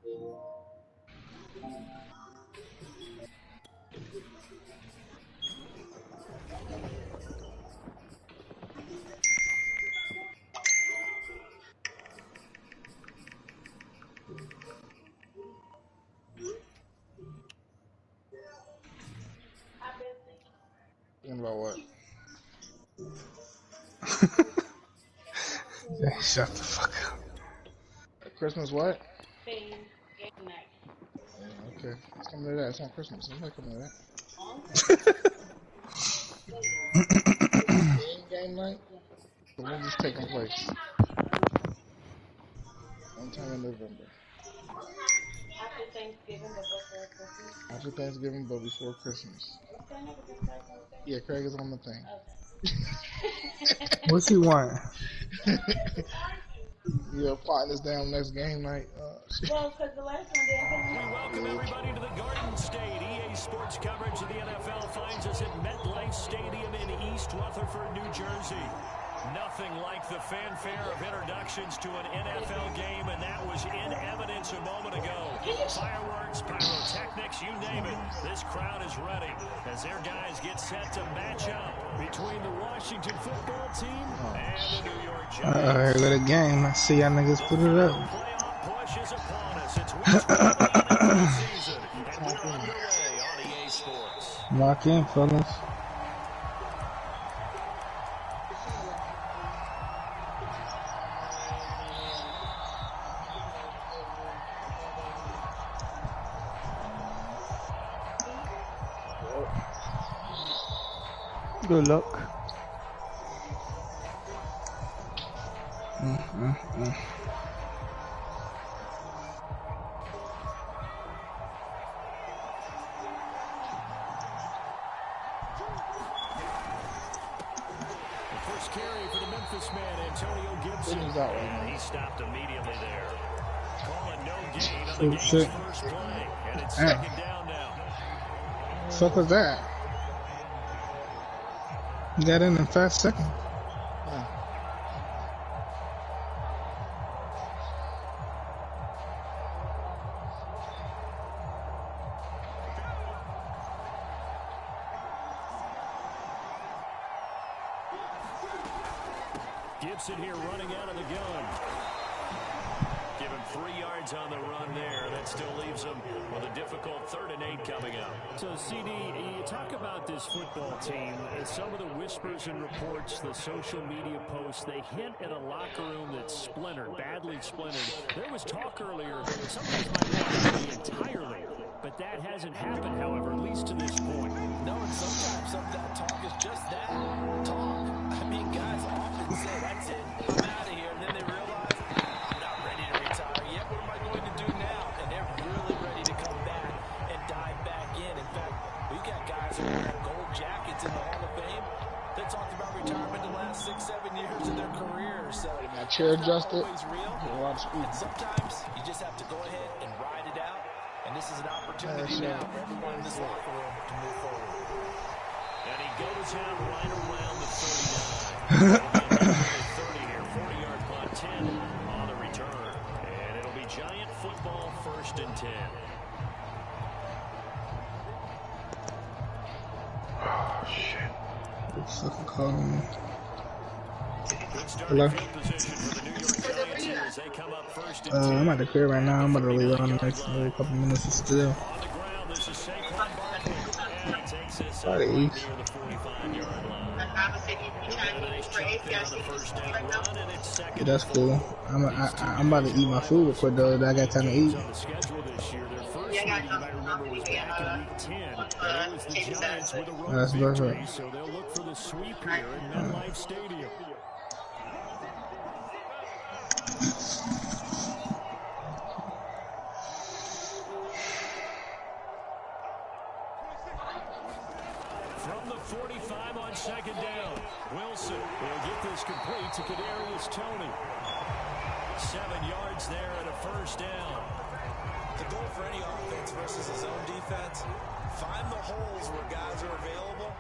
Thinking about what? Shut the fuck up. Christmas what? Game night. Yeah, okay. It's coming to that. It's on Christmas. It's not coming to that. Game night? So when is this taking place? Sometime in November. After Thanksgiving, but before Christmas. After Thanksgiving, but before Christmas. Okay, I never been Craig on the thing. Yeah, Craig is on the thing. Okay. What's he want? You're plotting this down next game night. Well, because the last one didn't. We welcome everybody to the Garden State. EA Sports coverage of the NFL finds us at MetLife Stadium in East Rutherford, New Jersey. Nothing like the fanfare of introductions to an NFL game, and that was in evidence a moment ago. Fireworks, pyrotechnics, you name it. This crowd is ready as their guys get set to match up between the Washington football team and the New York Giants. Here go the game. I see y'all niggas put it up. Playoff push is upon us. It's week 29 of the season, and we're underway on EA Sports. Lock in, fellas. Good luck. First carry for the Memphis man, Antonio Gibson. Right, he stopped immediately there. Calling no gain on Oh, the game's shit. first play. And it's second down now. Fuck was that? Got in 5 seconds. Gibson here running out of the gun. Give him 3 yards on the run there. That still leaves him with a difficult 3rd and 8 coming up. So, CD, you talk about this football team. Some of the whispers and reports, the social media posts, they hint at a locker room that's splintered, badly splintered. There was talk earlier, some guys might want to entirely, but that hasn't happened, however, at least to this point. No, and sometimes some of that talk is just that, talk. I mean, guys often say, that's it, I'm out of here, and then they realize, I'm not ready to retire yet, what am I going to do now? And they're really ready to come back and dive back in. In fact, we've got guys who wear gold jackets in the Hall of Fame that talked about retirement the last 6-7 years of their career. So that chair adjusted. Always real. And sometimes you just have to go ahead and ride it out. And this is an opportunity now for everyone in this locker room to move forward. And he goes out right around the 39. 30 here, 40-yard punt, 10 on the return. And it'll be Giant football, 1st and 10. Oh, shit. What's fucking calling me? Hello? I'm at the crib right now. I'm about to leave on the next couple minutes still. Probably eat. Yeah, that's cool. I'm about to eat my food real quick though. I got time to eat. That's perfect. So they'll look for the sweep here in MetLife Stadium. From the 45 on 2nd down, Wilson will get this complete to Kadarius Toney. 7 yards there and a 1st down. The goal for any offense versus his own defense, find the holes where guys are available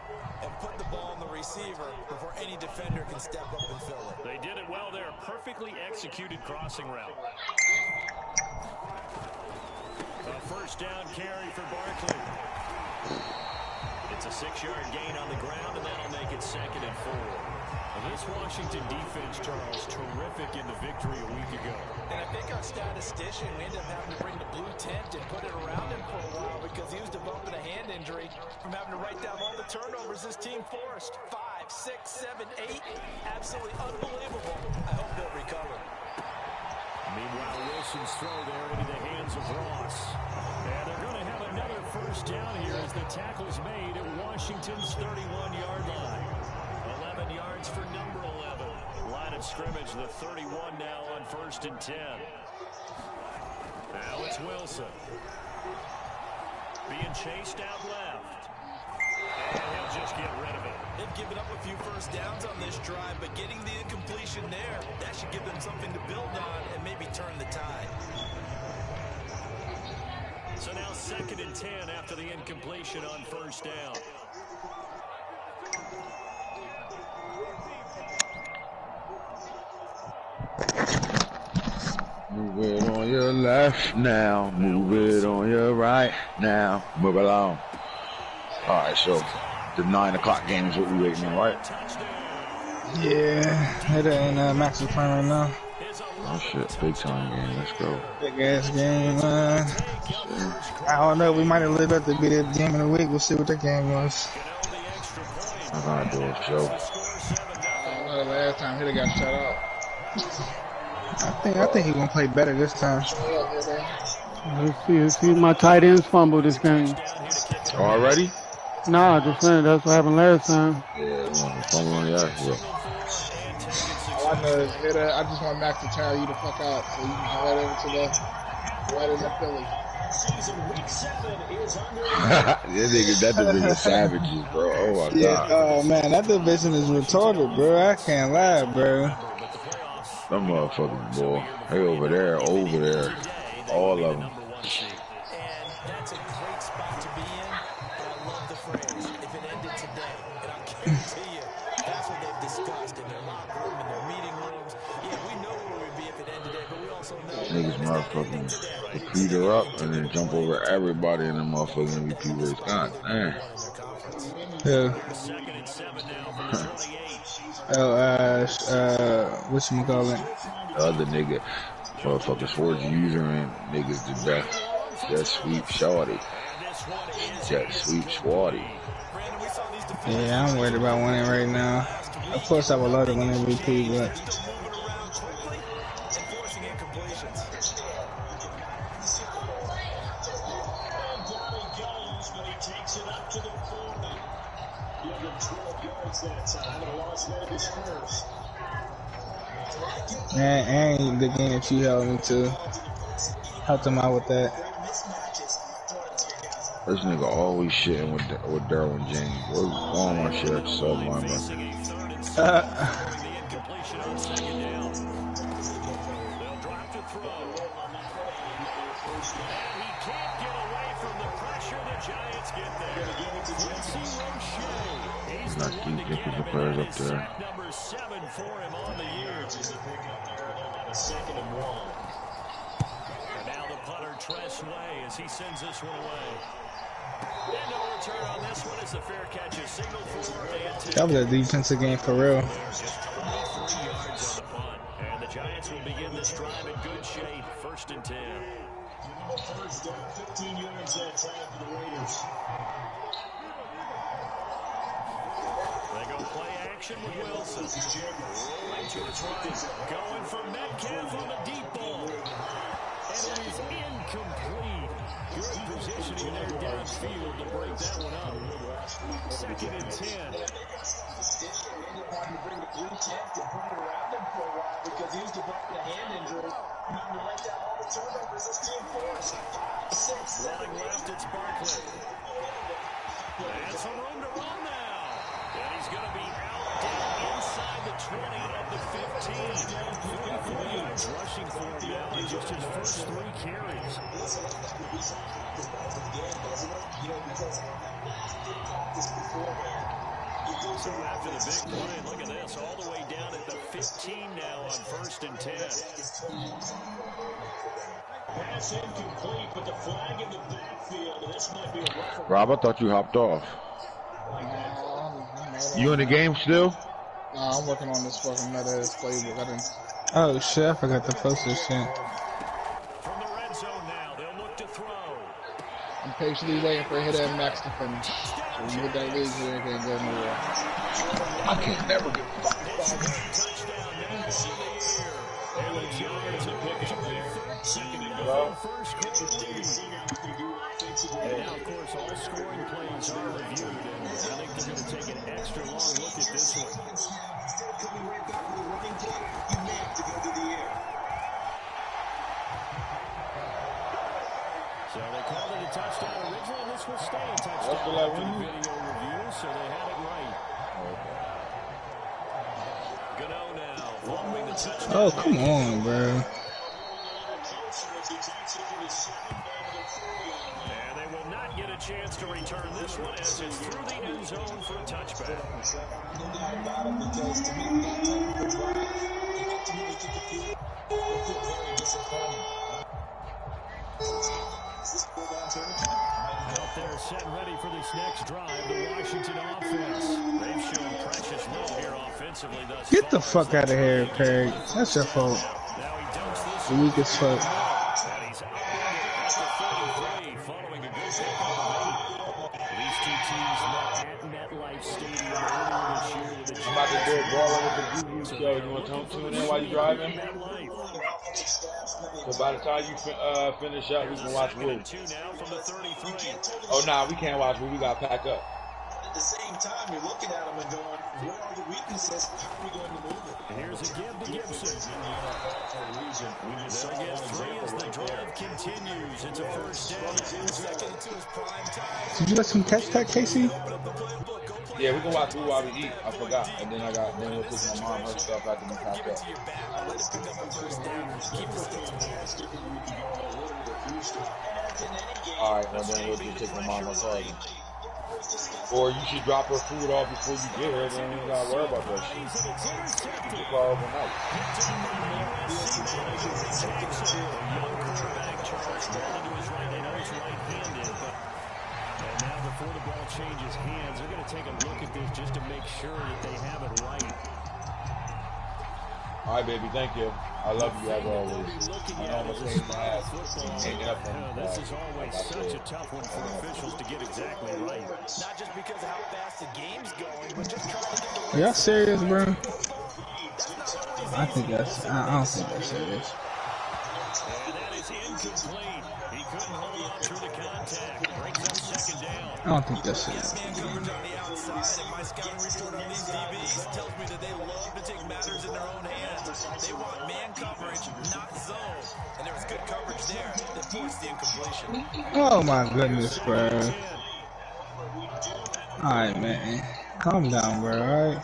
and put the ball on the receiver before any defender can step up and fill it. They did it well there. Perfectly executed crossing route. first down carry for Barkley. It's a 6-yard gain on the ground, and that'll make it 2nd and 4. Well, this Washington defense, Charles, terrific in the victory a week ago. And I think our statistician, we ended up having to bring the blue tent and put it around him for a while because he was developing a hand injury from having to write down all the turnovers this team forced. 5, 6, 7, 8. Absolutely unbelievable. I hope they'll recover. Meanwhile, Wilson's throw there into the hands of Ross. And they're going to have another first down here as the tackle's made at Washington's 31-yard line. 11 yards for number 11. Line of scrimmage, the 31 now on 1st and 10. Now it's Wilson. Being chased out left. And he'll just get rid of it. They've given up a few first downs on this drive, but getting the incompletion there, that should give them something to build on and maybe turn the tide. So now 2nd and 10 after the incompletion on 1st down. Move it on your left now. Move it on your right now. Move along. All right, so the 9 o'clock game is what we're waiting on, right? Yeah, it ain't Max is playing right now. Oh shit, big time game. Let's go. Big ass game, man. I don't know. We might have lived up to be the game of the week. We'll see what that game was. I'm gonna do a show. The last time he got shut out. I think he's gonna play better this time. Let's see my tight ends fumble this game. Already? Nah, just saying that's what happened last time. Yeah, fumble on the ass. Yeah. All I know is I just want Max to tire you the fuck out so you can go right over to right into Philly. That division is savages, bro. Oh my god. Oh man, that division is retarded, bro. I can't lie, bro. Them motherfuckers, boy. They over there, all of them. And that's a great spot to be in. And I love the phrase, if it ended today. And I guarantee you, that's what they've discussed in their locker room, in their meeting rooms. Yeah, we know where we'd be if it ended today, but we also know Niggas motherfucking Peter up and then jump over everybody in the motherfucking MVP race. God damn. Yeah. 2nd and 7 now from the 28. Whatchamacallit? The other nigga, motherfuckers Ford's user and niggas the best. Jet sweep shorty. Jet sweep swatty. Yeah, I'm worried about winning right now. Of course, I would love to win MVP, but and the game that you held me to helped him out with that. This nigga always shitting with Derwin James. What's going on, shit? Subline, He's not deep picking the players up there. Number 7 for him on the year. And now the punter Tress Way as he sends this one away. And no return on this one as the fair catch is signaled for. That was a defensive game for real. Just 23 yards on the punt. And the Giants will begin this drive in good shape. 1st and 10. First down, 15 yards that time for the Raiders. They go play action with Wilson. Rolling to his right. Going for Metcalf on the deep ball. And it is incomplete. Good positioning there downfield to break that one up. 2nd and 10. They wanted to bring the blue tent and put it around him for a while because he was developing a hand injury. Having to write down all the turnovers this team forced. 5, 6, 7, Running left, it's Barkley. And some room to run now. And he's going to be out down inside the 20 of the 15. 44 yards rushing for him now in just his first 3 carries. practice beforehand. You So after the big play, look at this, all the way down at the 15 now on 1st and 10. Pass incomplete, but the flag in the backfield. This might be a rough. Rob, I thought you hopped off. You in the game still? Nah, I'm working on this fucking meta playbook. I didn't. Oh shit, I forgot to post this shit. From the red zone now, they'll look to throw. I'm patiently waiting for Hitter and Max to finish. So when you hit that league, you ain't gonna go nowhere. I can't never get fucked. Touchdown now in the air. And the Giants have picked up a 13-0 first quarter lead. And now, of course, all scoring plays are reviewed, and I think they're going to take an extra long look at this one. So they called it a touchdown originally. This will stay a touchdown after the video review, so they had it right. Gano now, following the touchdown. Oh, come on, bro. And they will not get a chance to return this one as it's through the end zone for a touchback. No doubt about it, because to me, that type of a drive, you have to really get the field. They feel very disappointed. Out there set and ready for this next drive, the Washington offense. They've shown precious little here offensively thus far. Get the fuck out of here, Perry. That's your fault. Now he dumps this Weak as fuck. and he's out at the 43 following a good pick of 8. These two teams met at MetLife Stadium earlier this year with a I'm about to do a baller with the Guru show. You want to tune in while you're driving? So by the time you finish up, we can watch Woo. Oh, nah, we can't watch Woo. We got to pack up. At the same time, you're looking at them and going, where are the weaknesses? How are we going to move it? Here's a give to Gibson. They'll get 3 as the drive continues. It's a first down. Second to his prime time. Did you let some catch that, Casey? Yeah, we can watch Woo while we eat. I forgot. And then then we'll take my mom her stuff after we pack up. Alright, well then we'll just take my mom her car. Or you should drop her food off before you get her, then you ain't gotta worry about that shit. You car overnight. And now before the ball changes hands, they're going to take a look at this just to make sure that they have it right. All right, baby, thank you. I love you as always. I know I'm This is always such a tough one for officials to get exactly right. Not just because of how fast the game's going, but just trying to get the Are y'all serious, bro? I don't think that's serious. And that is incomplete. He couldn't hold on through the contact. Brings up second down. I don't think that's serious. man coverage on the outside, and my scouting report on these DBs tells me that they love to take matters in their own hands. They want man coverage, not zone. And there was good coverage there that forced the incompletion. Oh my goodness, bro. Alright, man. Calm down, bro, alright?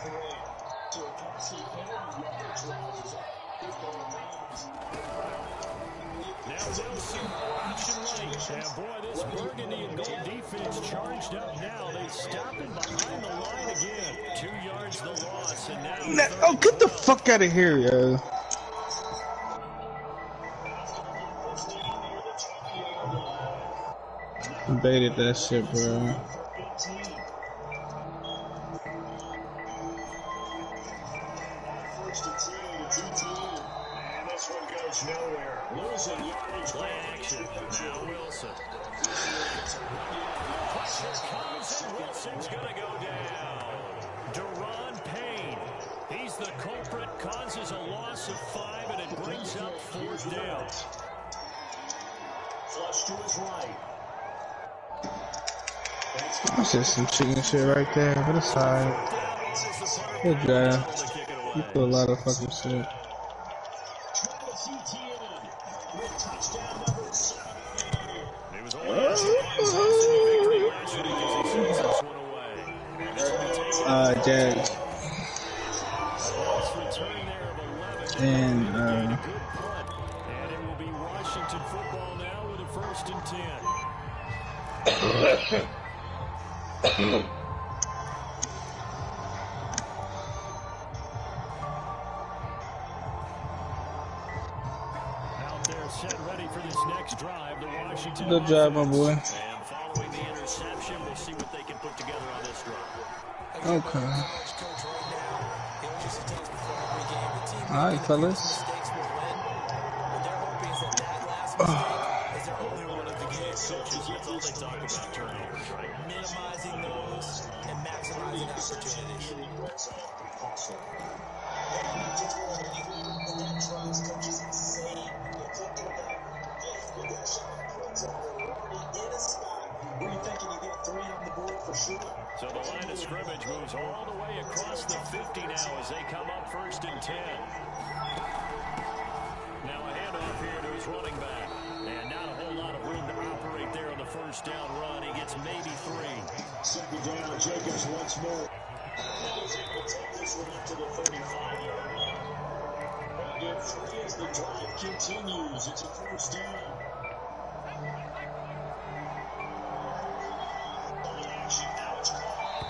And boy, this burgundy and gold defense charged up now. They stop it behind the line again. 2 yards the loss, and now... Oh, get the fuck out of here, yo. I baited that shit, bro. Play action. Now Wilson. Pressure comes, and Wilson's going to go down. Deron Payne. He's the culprit, causes a loss of 5, and it brings up 4th down. Flush to his right. That's just some chicken shit right there. Put aside. Good job. You put a lot of fucking shit. Jags. And it will be Washington football now with a 1st and 10. Washington. Good job, my boy. And following the interception, we'll see what they can put together on this drive. Okay. All right, fellas. That's all they talk about, turnovers, right? Minimizing those and maximizing opportunities. So the line of scrimmage moves all the way across the 50 now as they come up 1st and 10. Now a handoff here to his running back. And not a whole lot of room to operate there on the first down run. He gets maybe 3. Second down, Jacobs once more. He's able to take this one up to the 35-yard line. They'll get 3 as the drive continues. It's a first down. Now it's caught.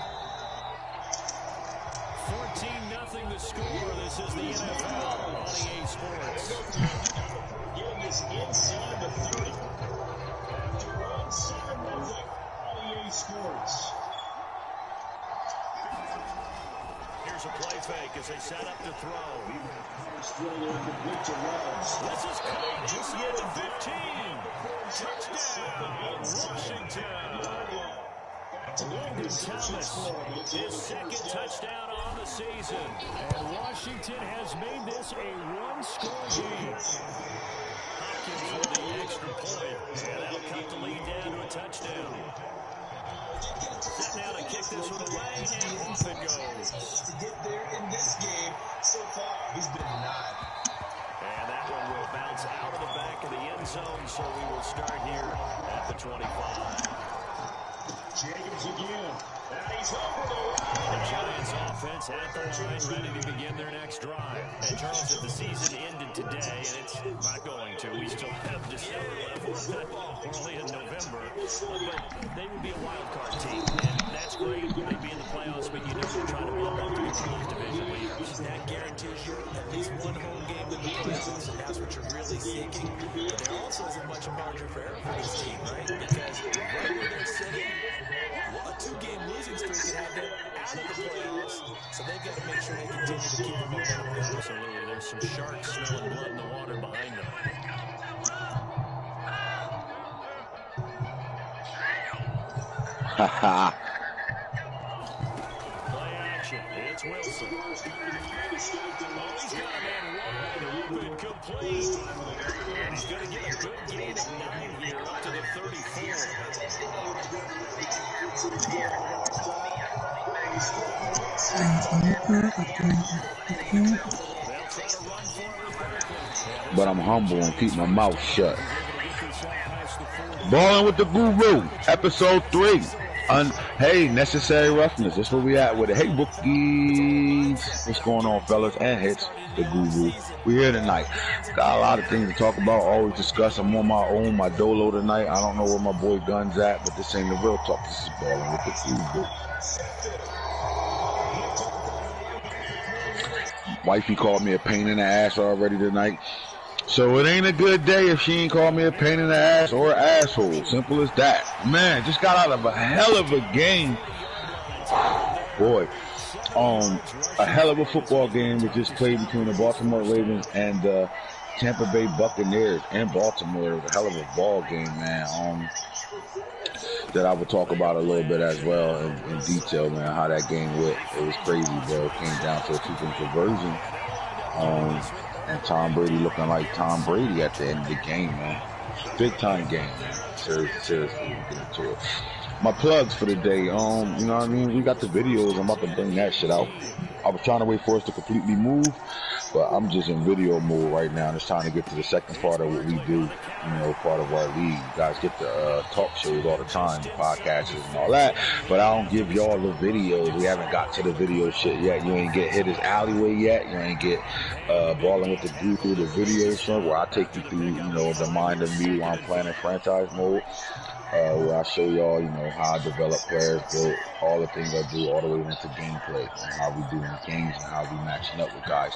14-0 the score. This is the NFL on EA Sports. Getting us inside the 30. After run 7-0 on EA Sports. Here's a play fake as they set up to throw. First throw there complete to Ruggs. This is caught inside the 15. Touchdown, Washington. Logan Thomas, his second touchdown on the season. And Washington has made this a one-score game. Hopkins with the extra point. And that'll cut the lead down to a touchdown. Set now to kick this one away, and off it goes. To get there in this game, so far, he's been denied. And that one will bounce out of the back of the end zone, so we will start here at the 25. Jacobs again. And he's over the line. The Giants offense at the line, ready to begin their next drive. And Charles, if the season ended today, and it's not going to, we still have December left. We're only in November. But they would be a wild card team. And that's great. They'd be in the playoffs, but you know they're trying to bump up to become those division leaders. That guarantees you at least one home game in the playoffs, and that's what you're really seeking. But there also isn't much margin for error for this team, right? Because right where they're sitting, a 2-game losing streak could have them out of the playoffs, so they've got to make sure they continue to keep the momentum going. Absolutely. There's some sharks smelling blood in the water behind them. Haha. Play action. It's Wilson. Oh, he's got a man wide open, complete. And he's going to get a good gain of 9 here up to the 34. But I'm humble and keep my mouth shut. Balling with the Guru, episode 3. Hey, necessary roughness. That's where we at with it. Hey, bookies. What's going on, fellas? And hits the Guru. We're here tonight. Got a lot of things to talk about. Always discuss. I'm on my own, my dolo tonight. I don't know where my boy Gun's at, but this ain't the real talk. This is balling with the Guru. Wifey called me a pain in the ass already tonight. So it ain't a good day if she ain't called me a pain in the ass or an asshole. Simple as that. Man, just got out of a hell of a game. Boy, a hell of a football game that just played between the Baltimore Ravens and the Tampa Bay Buccaneers in Baltimore. It was a hell of a ball game, man. That I would talk about a little bit as well in detail, man, how that game went. It was crazy, bro. It came down to a 2-point conversion. And Tom Brady looking like Tom Brady at the end of the game, man. Big time game, man. Seriously, we'll get into it. My plugs for the day, you know what I mean? We got the videos. I'm about to bring that shit out. I was trying to wait for us to completely move, but I'm just in video mode right now. And it's time to get to the second part of what we do, part of our league. You guys get the talk shows all the time, the podcasts and all that, but I don't give y'all the videos. We haven't got to the video shit yet. You ain't get Hit His Alleyway yet. You ain't get Balling with the Group through the video show where I take you through, the mind of me while I'm playing in franchise mode. Where I show y'all, how I develop players, build all the things I do all the way into gameplay and how we do in games and how we matching up with guys.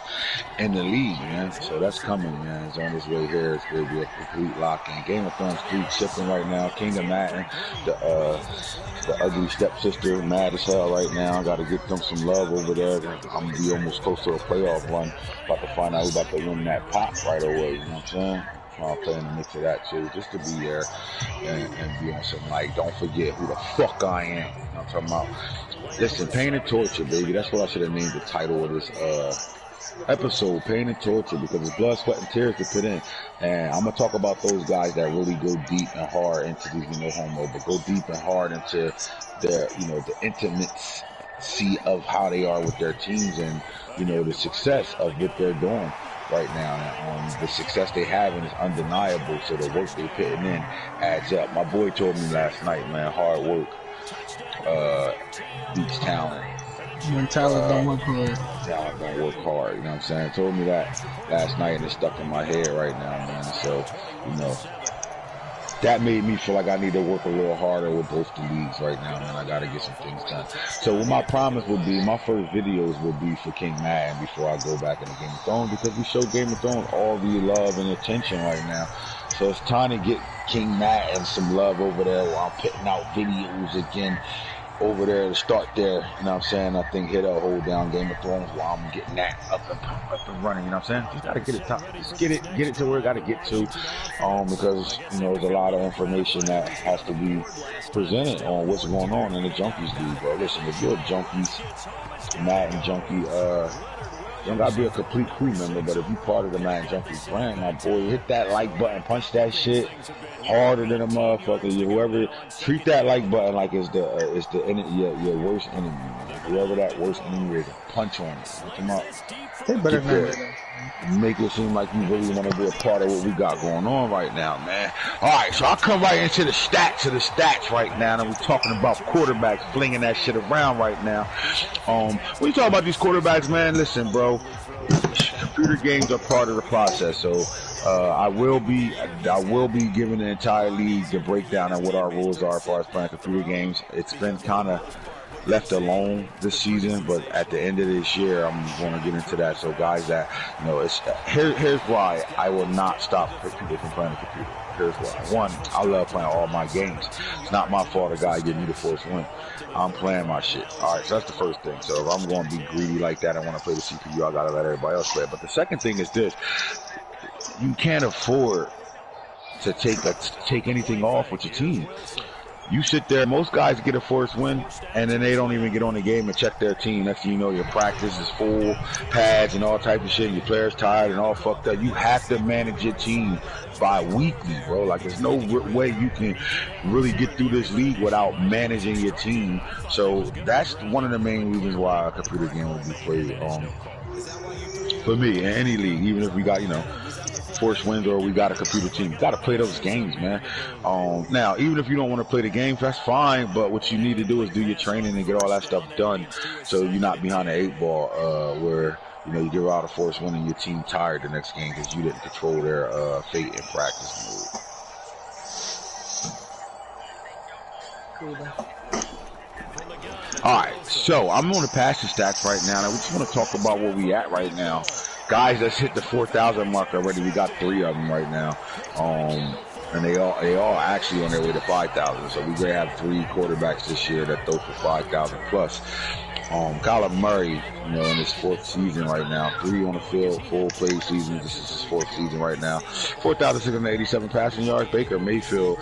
in the league, man. So that's coming, man. It's on its way here. It's going to be a complete lock-in. Game of Thrones 3 shipping right now. King of Madden, the ugly stepsister, mad as hell right now. Got to get them some love over there. I'm going to be almost close to a playoff run. About to find out who's about to win that pop right away. You know what I'm saying? Trying to play in the mix of that too, just to be there and be on some like, don't forget who the fuck I am. You know what I'm talking about? Listen, Pain and Torture, baby. That's what I should have named the title of this episode, Pain and Torture, because it's blood, sweat, and tears to put in. And I'm going to talk about those guys that really go deep and hard into these, no homo, but go deep and hard into their, the intimacy of how they are with their teams and, the success of what they're doing right now. The success they having is undeniable, so the work they putting in adds up. My boy told me last night, man, hard work beats talent. When talent don't work hard. Talent don't work hard, you know what I'm saying? Told me that last night and it's stuck in my head right now, man. So, that made me feel like I need to work a little harder with both the leagues right now, man. I got to get some things done. So what my promise would be, my first videos would be for King Madden before I go back into Game of Thrones, because we show Game of Thrones all the love and attention right now. So it's time to get King Madden some love over there while I'm putting out videos again over there to start there, you know what I'm saying? I think hit a hold down Game of Thrones while I'm getting that up and running, you know what I'm saying? Just gotta get it just get it to where it gotta get to, because there's a lot of information that has to be presented on what's going on in the Junkies League, bro. Listen, if you're a Junkies, Madden Junkie, you don't gotta be a complete crew member, but if you part of the Madden Junkies brand, my boy, hit that like button, punch that shit harder than a motherfucker. Whoever, treat that like button like it's your worst enemy. Whoever that worst enemy is, punch on it. Come on, make it seem like you really want to be a part of what we got going on right now, man. All right, so I'll come right into the stats right now, and we're talking about quarterbacks flinging that shit around right now. When you talk about these quarterbacks, man, listen, bro. Computer games are part of the process, so I will be giving the entire league the breakdown of what our rules are as far as playing computer games. It's been kind of left alone this season, but at the end of this year, I'm going to get into that. So guys that, here's why I will not stop people from playing the computer. Here's why. One, I love playing all my games. It's not my fault a guy give me the force win. I'm playing my shit. All right, so that's the first thing. So if I'm going to be greedy like that, I want to play the CPU, I got to let everybody else play it. But the second thing is this. You can't afford to take anything off with your team. You sit there, most guys get a forced win, and then they don't even get on the game and check their team. Next thing you know, your practice is full, pads and all types of shit, and your players tired and all fucked up. You have to manage your team bi-weekly, bro. Like, there's no way you can really get through this league without managing your team. So that's one of the main reasons why a computer game would be played for me in any league, even if we got, force wins or we got a computer team. You got to play those games, man. Now, even if you don't want to play the games, that's fine, but what you need to do is do your training and get all that stuff done so you're not behind the 8-ball where, you get out of force win and your team tired the next game because you didn't control their fate in practice mode. Alright, so I'm going to pass the stats right now. We just want to talk about where we at right now. Guys that's hit the 4,000 mark already. We got 3 of them right now. And they all actually on their way to 5,000. So we're going to have 3 quarterbacks this year that throw for 5,000 plus. Kyler Murray, in his 4th season right now, 3 on the field, full play season. This is his 4th season right now. 4,687 passing yards. Baker Mayfield,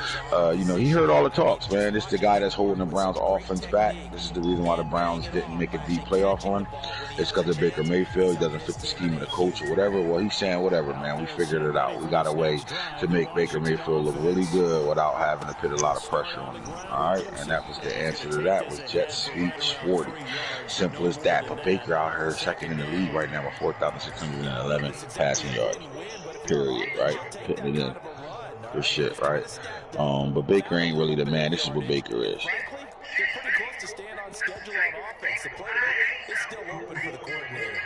he heard all the talks, man. This is the guy that's holding the Browns offense back. This is the reason why the Browns didn't make a deep playoff run. It's because of Baker Mayfield. He doesn't fit the scheme of the coach or whatever. Well, he's saying whatever, man. We figured it out. We got a way to make Baker Mayfield look really good without having to put a lot of pressure on him. All right, and that was the answer to that was Jet Sweet Sporty. Simple as that. But Baker out here second in the league right now with 4,611 passing yards. Period, right? Putting it in. Good shit, right? But Baker ain't really the man. This is what Baker is. They're pretty close to staying on schedule on offense. The playbook is still open for the coordinator.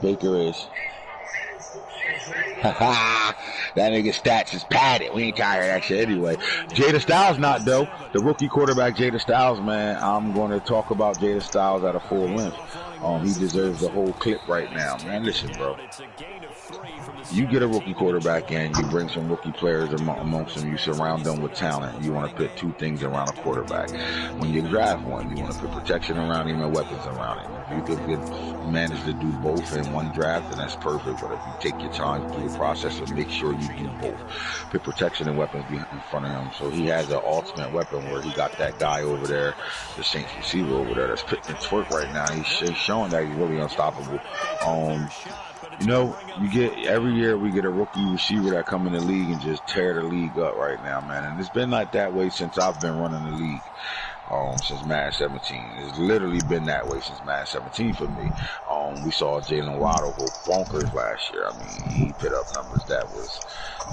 Baker is. That nigga stats is padded. We ain't tired of that shit anyway. Jada Styles not, though. The rookie quarterback, Jada Styles, man. I'm going to talk about Jada Styles at a full length. He deserves the whole clip right now, man. Listen, bro. You get a rookie quarterback in, you bring some rookie players amongst them, you surround them with talent. You want to put two things around a quarterback. When you draft one, you want to put protection around him and weapons around him. If you could manage to do both in one draft, then that's perfect. But if you take your time through the process and make sure you do both, put protection and weapons in front of him. So he has an ultimate weapon where he got that guy over there, the Saints receiver over there that's putting its work right now. He's showing that he's really unstoppable. You know, you get every year we get a rookie receiver that come in the league and just tear the league up right now, man. And it's been like that way since I've been running the league. Since Madden 17. It's literally been that way since Madden 17 for me. We saw Jalen Waddle go bonkers last year. I mean, he put up numbers that was,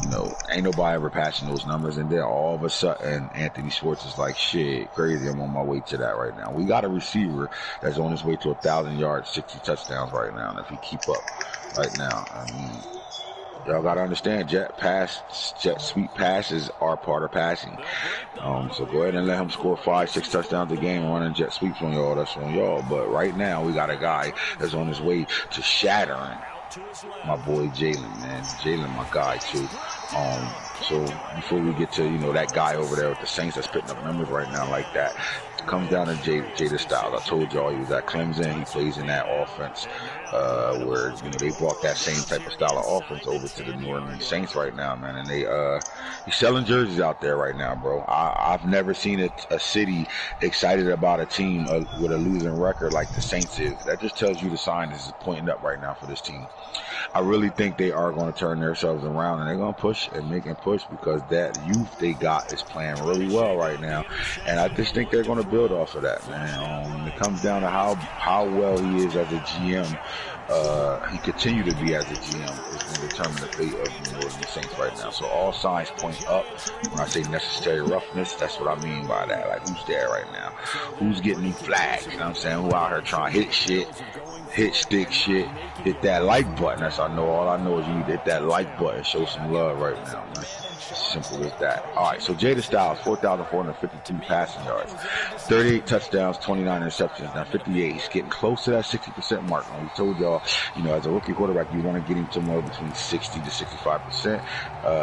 you know, ain't nobody ever passing those numbers. And then all of a sudden, Anthony Schwartz is like, shit, crazy. I'm on my way to that right now. We got a receiver that's on his way to 1,000 yards, 60 touchdowns right now. And if he keep up right now, I mean, y'all gotta understand, jet sweep passes are part of passing. So go ahead and let him score 5-6 touchdowns a game running jet sweeps on y'all. That's on y'all. But right now, we got a guy that's on his way to shattering my boy Jalen, man. Jalen, my guy too. So before we get to, you know, that guy over there with the Saints that's putting up numbers right now like that, it comes down to Jada Styles. I told y'all he was at Clemson. He plays in that offense where, you know, they brought that same type of style of offense over to the New Orleans Saints right now, man. And he's selling jerseys out there right now, bro. I've never seen a city excited about a team with a losing record like the Saints is. That just tells you the sign is pointing up right now for this team. I really think they are going to turn themselves around, and they're going to push and make and push because that youth they got is playing really well right now. And I just think they're going to build off of that, man. It comes down to how well he is as a GM. He continue to be as a GM is going to determine the fate of the New Orleans Saints right now. So all signs point up. When I say necessary roughness, that's what I mean by that. Like, who's there right now? Who's getting these flags? You know what I'm saying? Who out here trying to hit shit? Hit stick shit, hit that like button. That's all I know is you need to hit that like button, show some love right now, man. Simple as that. Alright, so Jada Styles, 4,452 passing yards, 38 touchdowns, 29 interceptions, now 58. He's getting close to that 60% mark. And we told y'all, you know, as a rookie quarterback, you want to get him somewhere between 60 to 65%.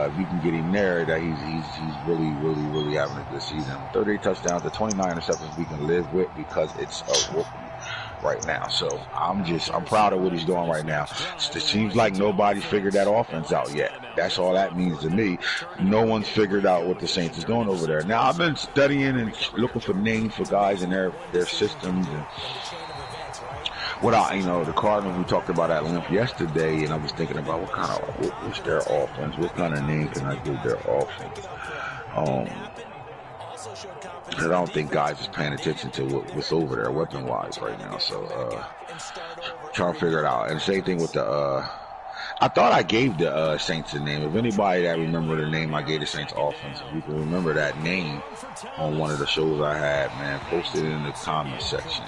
If you can get him there, that he's really having a good season. 38 touchdowns, the 29 interceptions we can live with because it's a rookie right now. So I'm proud of what he's doing right now. It seems like nobody's figured that offense out yet. That's all that means to me. No one's figured out what the Saints is doing over there. Now I've been studying and looking for names for guys in their systems and you know, the Cardinals, we talked about at length yesterday, and I was thinking about what's their offense, what kind of name can I give their offense? I don't think guys is paying attention to what's over there weapon-wise right now. So, trying to figure it out. And same thing with the, I thought I gave the Saints a name. If anybody that remember the name I gave the Saints offense, if you can remember that name on one of the shows I had, man, post it in the comment section.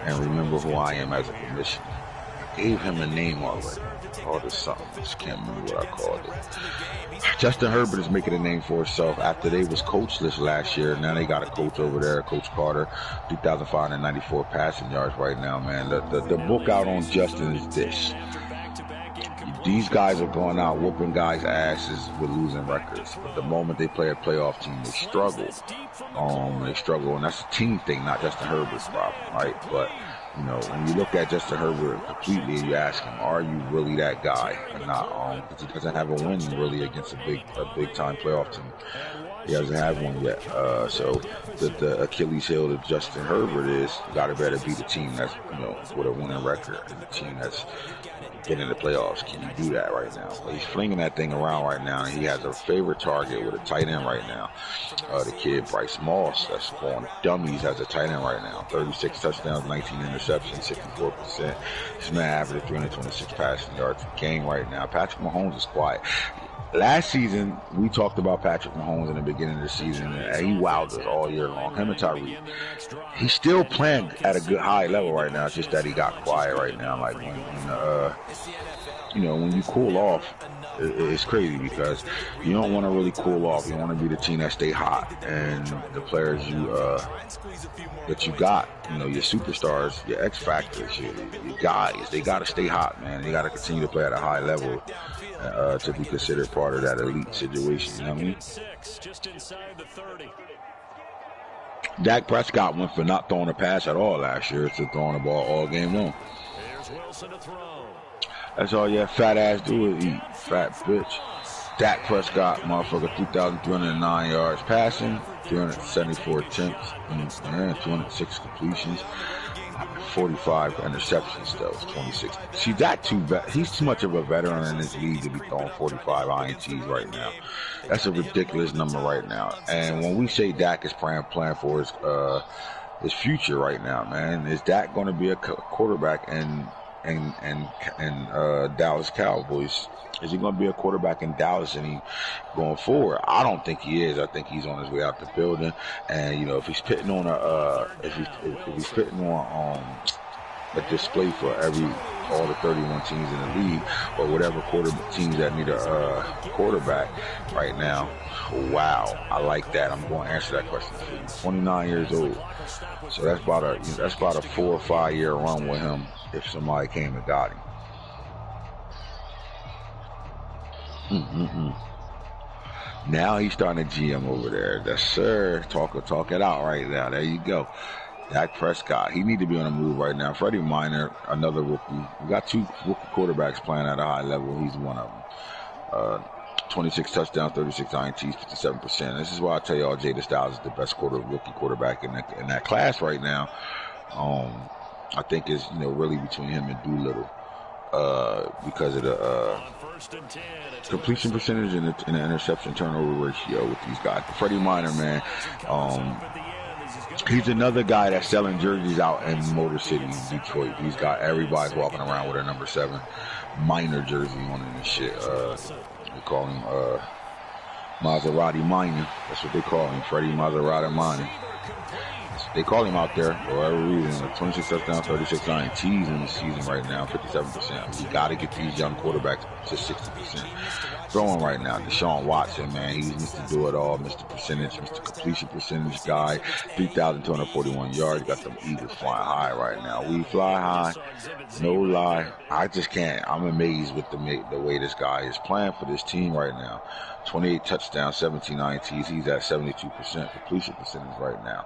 And remember who I am as a commissioner. I gave him a name already. Called it something. I just can't remember what I called it. Justin Herbert is making a name for himself after they was coachless last year. Now they got a coach over there, Coach Carter, 3,594 passing yards right now, man. The book out on Justin is this. These guys are going out whooping guys' asses with losing records. But the moment they play a playoff team, they struggle. And that's a team thing, not Justin Herbert's problem, right? But you know, when you look at Justin Herbert completely and you ask him, are you really that guy or not? Because he doesn't have a win really against a big time playoff team. He hasn't had one yet. So the Achilles heel to Justin Herbert is you gotta better beat a team that's, you know, with a winning record and a team that's getting in the playoffs. Can you do that right now? But he's flinging that thing around right now. He has a favorite target with a tight end right now. The kid Bryce Moss, that's going dummies, has a tight end right now. 36 touchdowns, 19 interceptions, 64%. This man averaged 326 passing yards per game right now. Patrick Mahomes is quiet. Last season, we talked about Patrick Mahomes in the beginning of the season, and he wowed us all year long. Him and Tyreek. He's still playing at a good high level right now. It's just that he got quiet right now. Like when when you cool off, it's crazy because you don't want to really cool off. You want to be the team that stay hot, and the players that you got, your superstars, your X factors, your guys, they got to stay hot, man. They got to continue to play at a high level to be considered part of that elite situation. You know what I mean? Dak Prescott went for not throwing a pass at all last year to throwing the ball all game long. That's all your fat ass do is eat, fat bitch. Dak Prescott, motherfucker, 2,309 yards passing, 374 attempts, and 206 completions, 45 interceptions, though, 26. See, he's too much of a veteran in this league to be throwing 45 INTs right now. That's a ridiculous number right now. And when we say Dak is playing for his future right now, man, is Dak going to be a quarterback and Dallas Cowboys? Is he going to be a quarterback in Dallas going forward? I don't think he is. I think he's on his way out the building. And if he's putting on a display for all the 31 teams in the league, or whatever teams that need a quarterback right now, wow, I like that. I'm going to answer that question for you. 29 years old, so that's about a 4 or 5 year run with him if somebody came and got him. Now he's starting to GM over there. Yes, sir. Talk it out right now. There you go. Dak Prescott. He need to be on the move right now. Freddie Minor, another rookie. We got 2 rookie quarterbacks playing at a high level. He's one of them. 26 touchdowns, 36 INTs, 57%. This is why I tell y'all Jada Styles is the best rookie quarterback in that class right now. I think it's really between him and Doolittle because of the completion percentage and the interception turnover ratio with these guys. Freddie Minor, man, he's another guy that's selling jerseys out in Motor City, Detroit. He's got everybody's walking around with a number 7 Minor jersey on it and shit. They call him Maserati Minor. That's what they call him, Freddie Maserati Minor. They call him out there for whatever reason. 26 touchdowns, 36 INTs in the season right now, 57%. We got to get these young quarterbacks to 60% throwing right now. Deshaun Watson, man, he's Mr. Do-It-All, Mr. Percentage, Mr. Completion Percentage guy. 3,241 yards. Got them Eagles flying high right now. We fly high, no lie. I just can't. I'm amazed with the way this guy is playing for this team right now. 28 touchdowns, 17 INTs. He's at 72% completion percentage right now.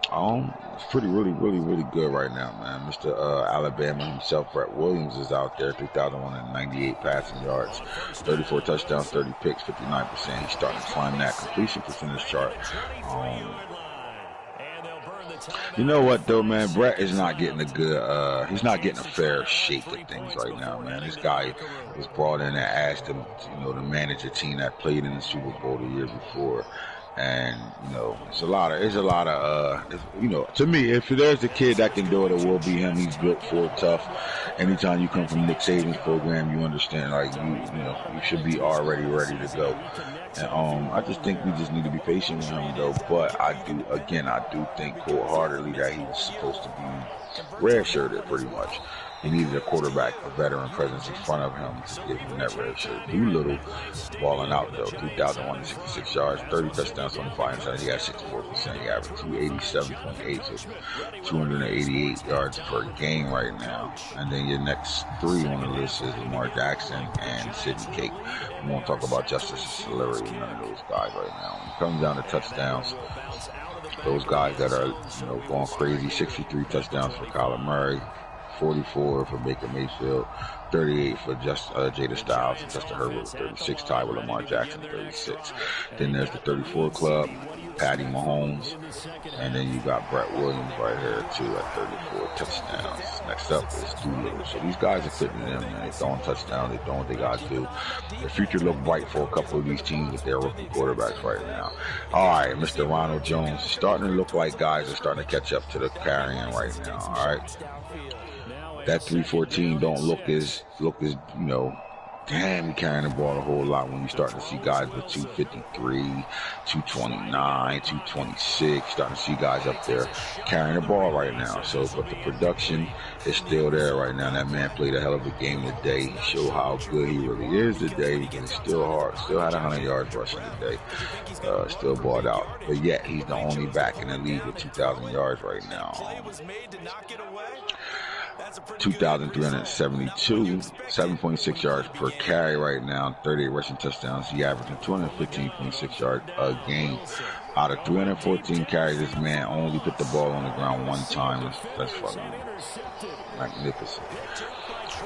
It's really good right now, man. Mr. Alabama himself, Brett Williams, is out there. 3,198 passing yards, 34 touchdowns, 30 picks, 59%. He's starting to climb that completion percentage chart. You know what though, man? Brett is not getting he's not getting a fair shake at things right now, man. This guy was brought in and asked him, to manage a team that played in the Super Bowl the year before. And, it's a lot of, to me, if there's a kid that can do it, it will be him. He's built for it, tough. Anytime you come from Nick Saban's program, you understand, you should be already ready to go. And, I just think we just need to be patient with him, though. But I do think wholeheartedly that he was supposed to be red-shirted pretty much. He needed a quarterback, a veteran presence in front of him to give him that red shirt. Doolittle balling out though, 3,166 yards, 30 touchdowns, 25 interceptions. He had 64%. He averaged 287.8, so 288 yards per game right now. And then your next 3 on the list is Lamar Jackson and Sidney Cake. We won't talk about Justice Celery, none of those guys right now. When it comes down to touchdowns, those guys that are going crazy, 63 touchdowns for Kyler Murray, 44 for Baker Mayfield, 38 for Jada Styles and Justin Herbert with 36, tied with Lamar Jackson 36. Then there's the 34 club, Patty Mahomes, and then you got Brett Williams right here too at 34 touchdowns. Next up is Doolittle. So these guys are fitting in, man. They're throwing touchdowns, they're doing what they got to do. The future look bright for a couple of these teams with their rookie quarterbacks right now. All right, Mr. Ronald Jones is starting to look like guys are starting to catch up to the carrying right now. All right. That 314 don't look as damn, he carrying the ball a whole lot when you start to see guys with 253, 229, 226, starting to see guys up there carrying the ball right now. So, but the production is still there right now. That man played a hell of a game today. He showed how good he really is today because he's still hard. Still had 100 yards rushing today. Still balled out. But yet, he's the only back in the league with 2,000 yards right now. 2,372, 7.6 yards per carry right now, 38 rushing touchdowns. He averaging 215.6 yards a game. Out of 314 carries, this man only put the ball on the ground one time. That's fucking magnificent.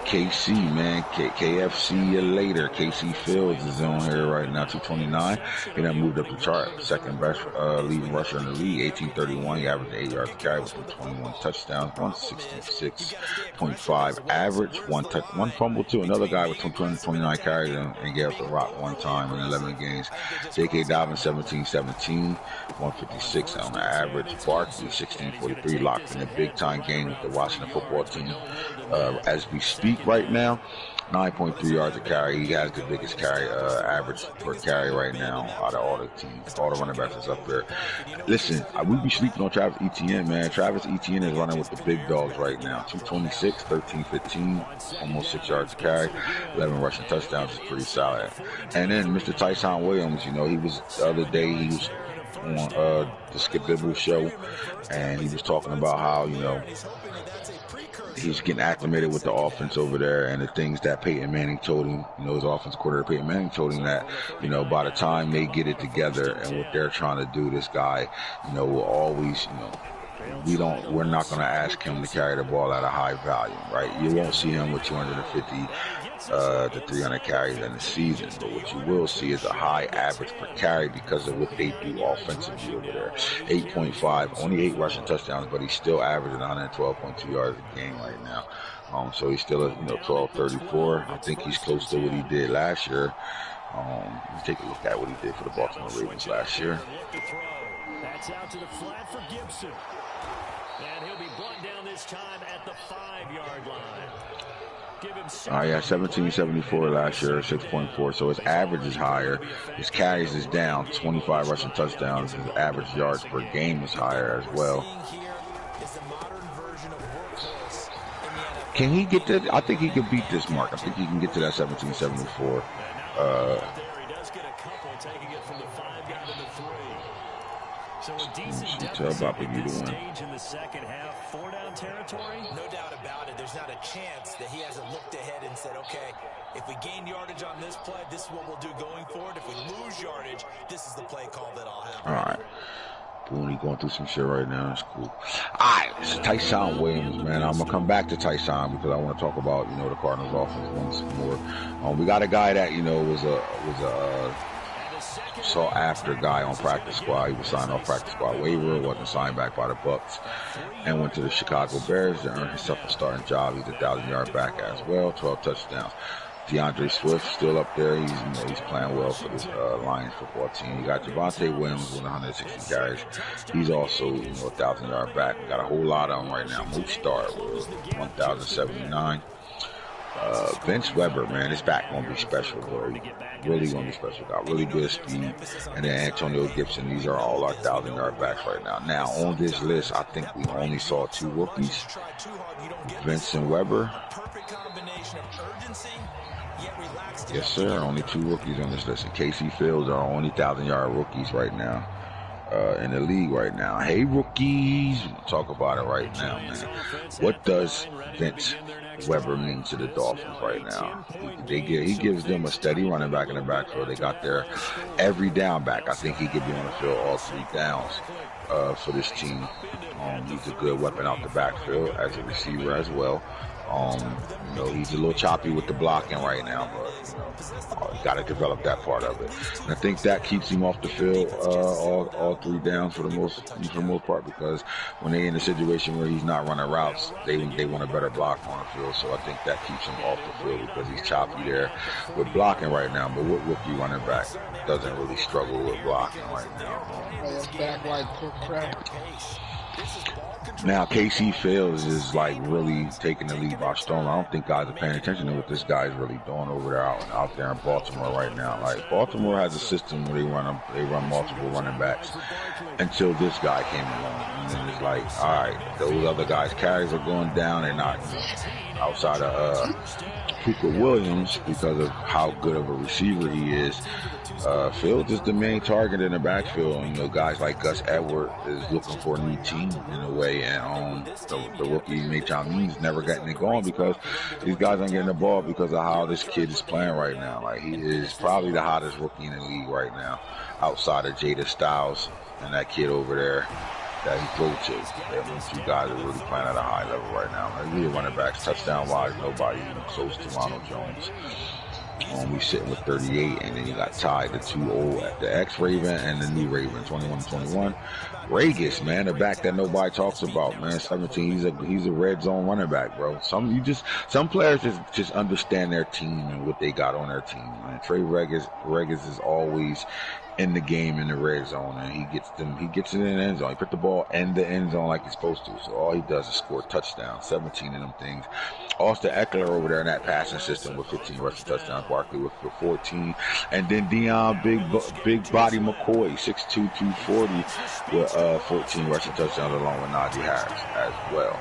KC, man, KFC later. KC Fields is on here right now, 229. He done moved up the chart. Second best leading rusher in the league, 1831. He averaged 8 yards a carry with 21 touchdowns, 166.5 average. One fumble to another guy with 229 carries and gave up the rock one time in 11 games. J.K. Dobbins, 17-17, 156 on the average. Barkley, 1643, locked in a big-time game with the Washington football team. As we speak right now, 9.3 yards a carry. He has the biggest carry average per carry right now out of all the teams. All the running backs is up there. Listen, we be sleeping on Travis Etienne, man. Travis Etienne is running with the big dogs right now. 226, 13-15, almost 6 yards a carry, 11 rushing touchdowns is pretty solid. And then Mr. Tyson Williams, you know, he was the other day, he was on the Skip Bibble show, and he was talking about how, you know, he's getting acclimated with the offense over there and the things that Peyton Manning told him, you know, his offense coordinator Peyton Manning told him that, you know, by the time they get it together and what they're trying to do, this guy, you know, will always, you know, we're not going to ask him to carry the ball at a high volume, right? You won't see him with 250 to 300 carries in the season, but what you will see is a high average per carry because of what they do offensively over there. 8.5, only 8 rushing touchdowns, but he's still averaging 112.2 yards a game right now. So he's still at, you know, 1234. I think he's close to what he did last year. Let's take a look at what he did for the Baltimore Ravens last year. That's out to the flat for Gibson. And he'll be brought down this time at the 5-yard line. Yeah, 1774 last year, 6.4. So his average is higher. His carries is down, 25 rushing touchdowns. His average yards per game is higher as well. Can he get that? I think he could beat this mark. I think he can get to that 1774. So a decent tell Bobby you to win. Stage in the second half, 4-down territory. No doubt about it. There's not a chance that he hasn't looked ahead and said, okay, if we gain yardage on this play, this is what we'll do going forward. If we lose yardage, this is the play call that I'll have. All right. Booney going through some shit right now. It's cool. All right, it's Tyson Williams, man. I'm gonna come back to Tyson because I want to talk about, you know, the Cardinals offense once more. We got a guy that, you know, was a sought after guy on practice squad. He was signed off practice squad waiver, wasn't signed back by the Bucks, and went to the Chicago Bears to earn himself a starting job. He's a 1,000-yard back as well, 12 touchdowns. DeAndre Swift still up there. He's playing well for this Lions football team. You got Javonte Williams with 160 carries. He's also, you know, a 1,000-yard back. We got a whole lot of them right now. Moose Star with 1,079. Vince Weber, man, his back gonna be special, bro. Really gonna be special. Got really good speed. And then Antonio Gibson. These are all our 1,000-yard backs right now. Now on this list, I think we only saw 2 rookies. Vince and Weber. Yes, sir. Only 2 rookies on this list. And Casey Fields are only 1,000-yard rookies right now in the league right now. Hey, rookies. We'll talk about it right now, man. What does Vince Weber mean to the Dolphins right now? He gives them a steady running back in the backfield. They got their every down back. I think he could be on the field all 3 downs for this team. He's a good weapon out the backfield as a receiver as well. You know, he's a little choppy with the blocking right now, but you know, got to develop that part of it. And I think that keeps him off the field all 3 downs for the most part, because when they're in a situation where he's not running routes, they want a better block on the field. So I think that keeps him off the field because he's choppy there with blocking right now. But what rookie running back doesn't really struggle with blocking right now? Back like crap. Now, KC Fields is like really taking the lead by storm. I don't think guys are paying attention to what this guy is really doing over there out there in Baltimore right now. Like, Baltimore has a system where they run multiple running backs until this guy came along. And then it's like, all right, those other guys' carries are going down. They're not outside of Cooper Williams because of how good of a receiver he is. Fields is the main target in the backfield. You know, guys like Gus Edwards is looking for a new team in a way, and the rookie Mason Means never getting it going because these guys aren't getting the ball because of how this kid is playing right now. Like, he is probably the hottest rookie in the league right now, outside of Jada Styles and that kid over there that he threw to. Those two guys are really playing at a high level right now. Like, we running backs touchdown wise, nobody even close to Ronald Jones. We sitting with 38, and then you got tied the two old, the ex-Raven and the new Raven, 21-21. Ragus, man, the back that nobody talks about, man, 17. He's a red zone running back, bro. Some players just understand their team and what they got on their team, man. Trey Ragus is always in the game in the red zone, and he gets it in the end zone. He put the ball in the end zone like he's supposed to. So all he does is score touchdowns, 17 of them things. Austin Eckler over there in that passing system with 15 rushing touchdowns, Barkley with 14, and then Deion Big Body McCoy, 6'2", 240 with 14 rushing touchdowns along with Najee Harris as well.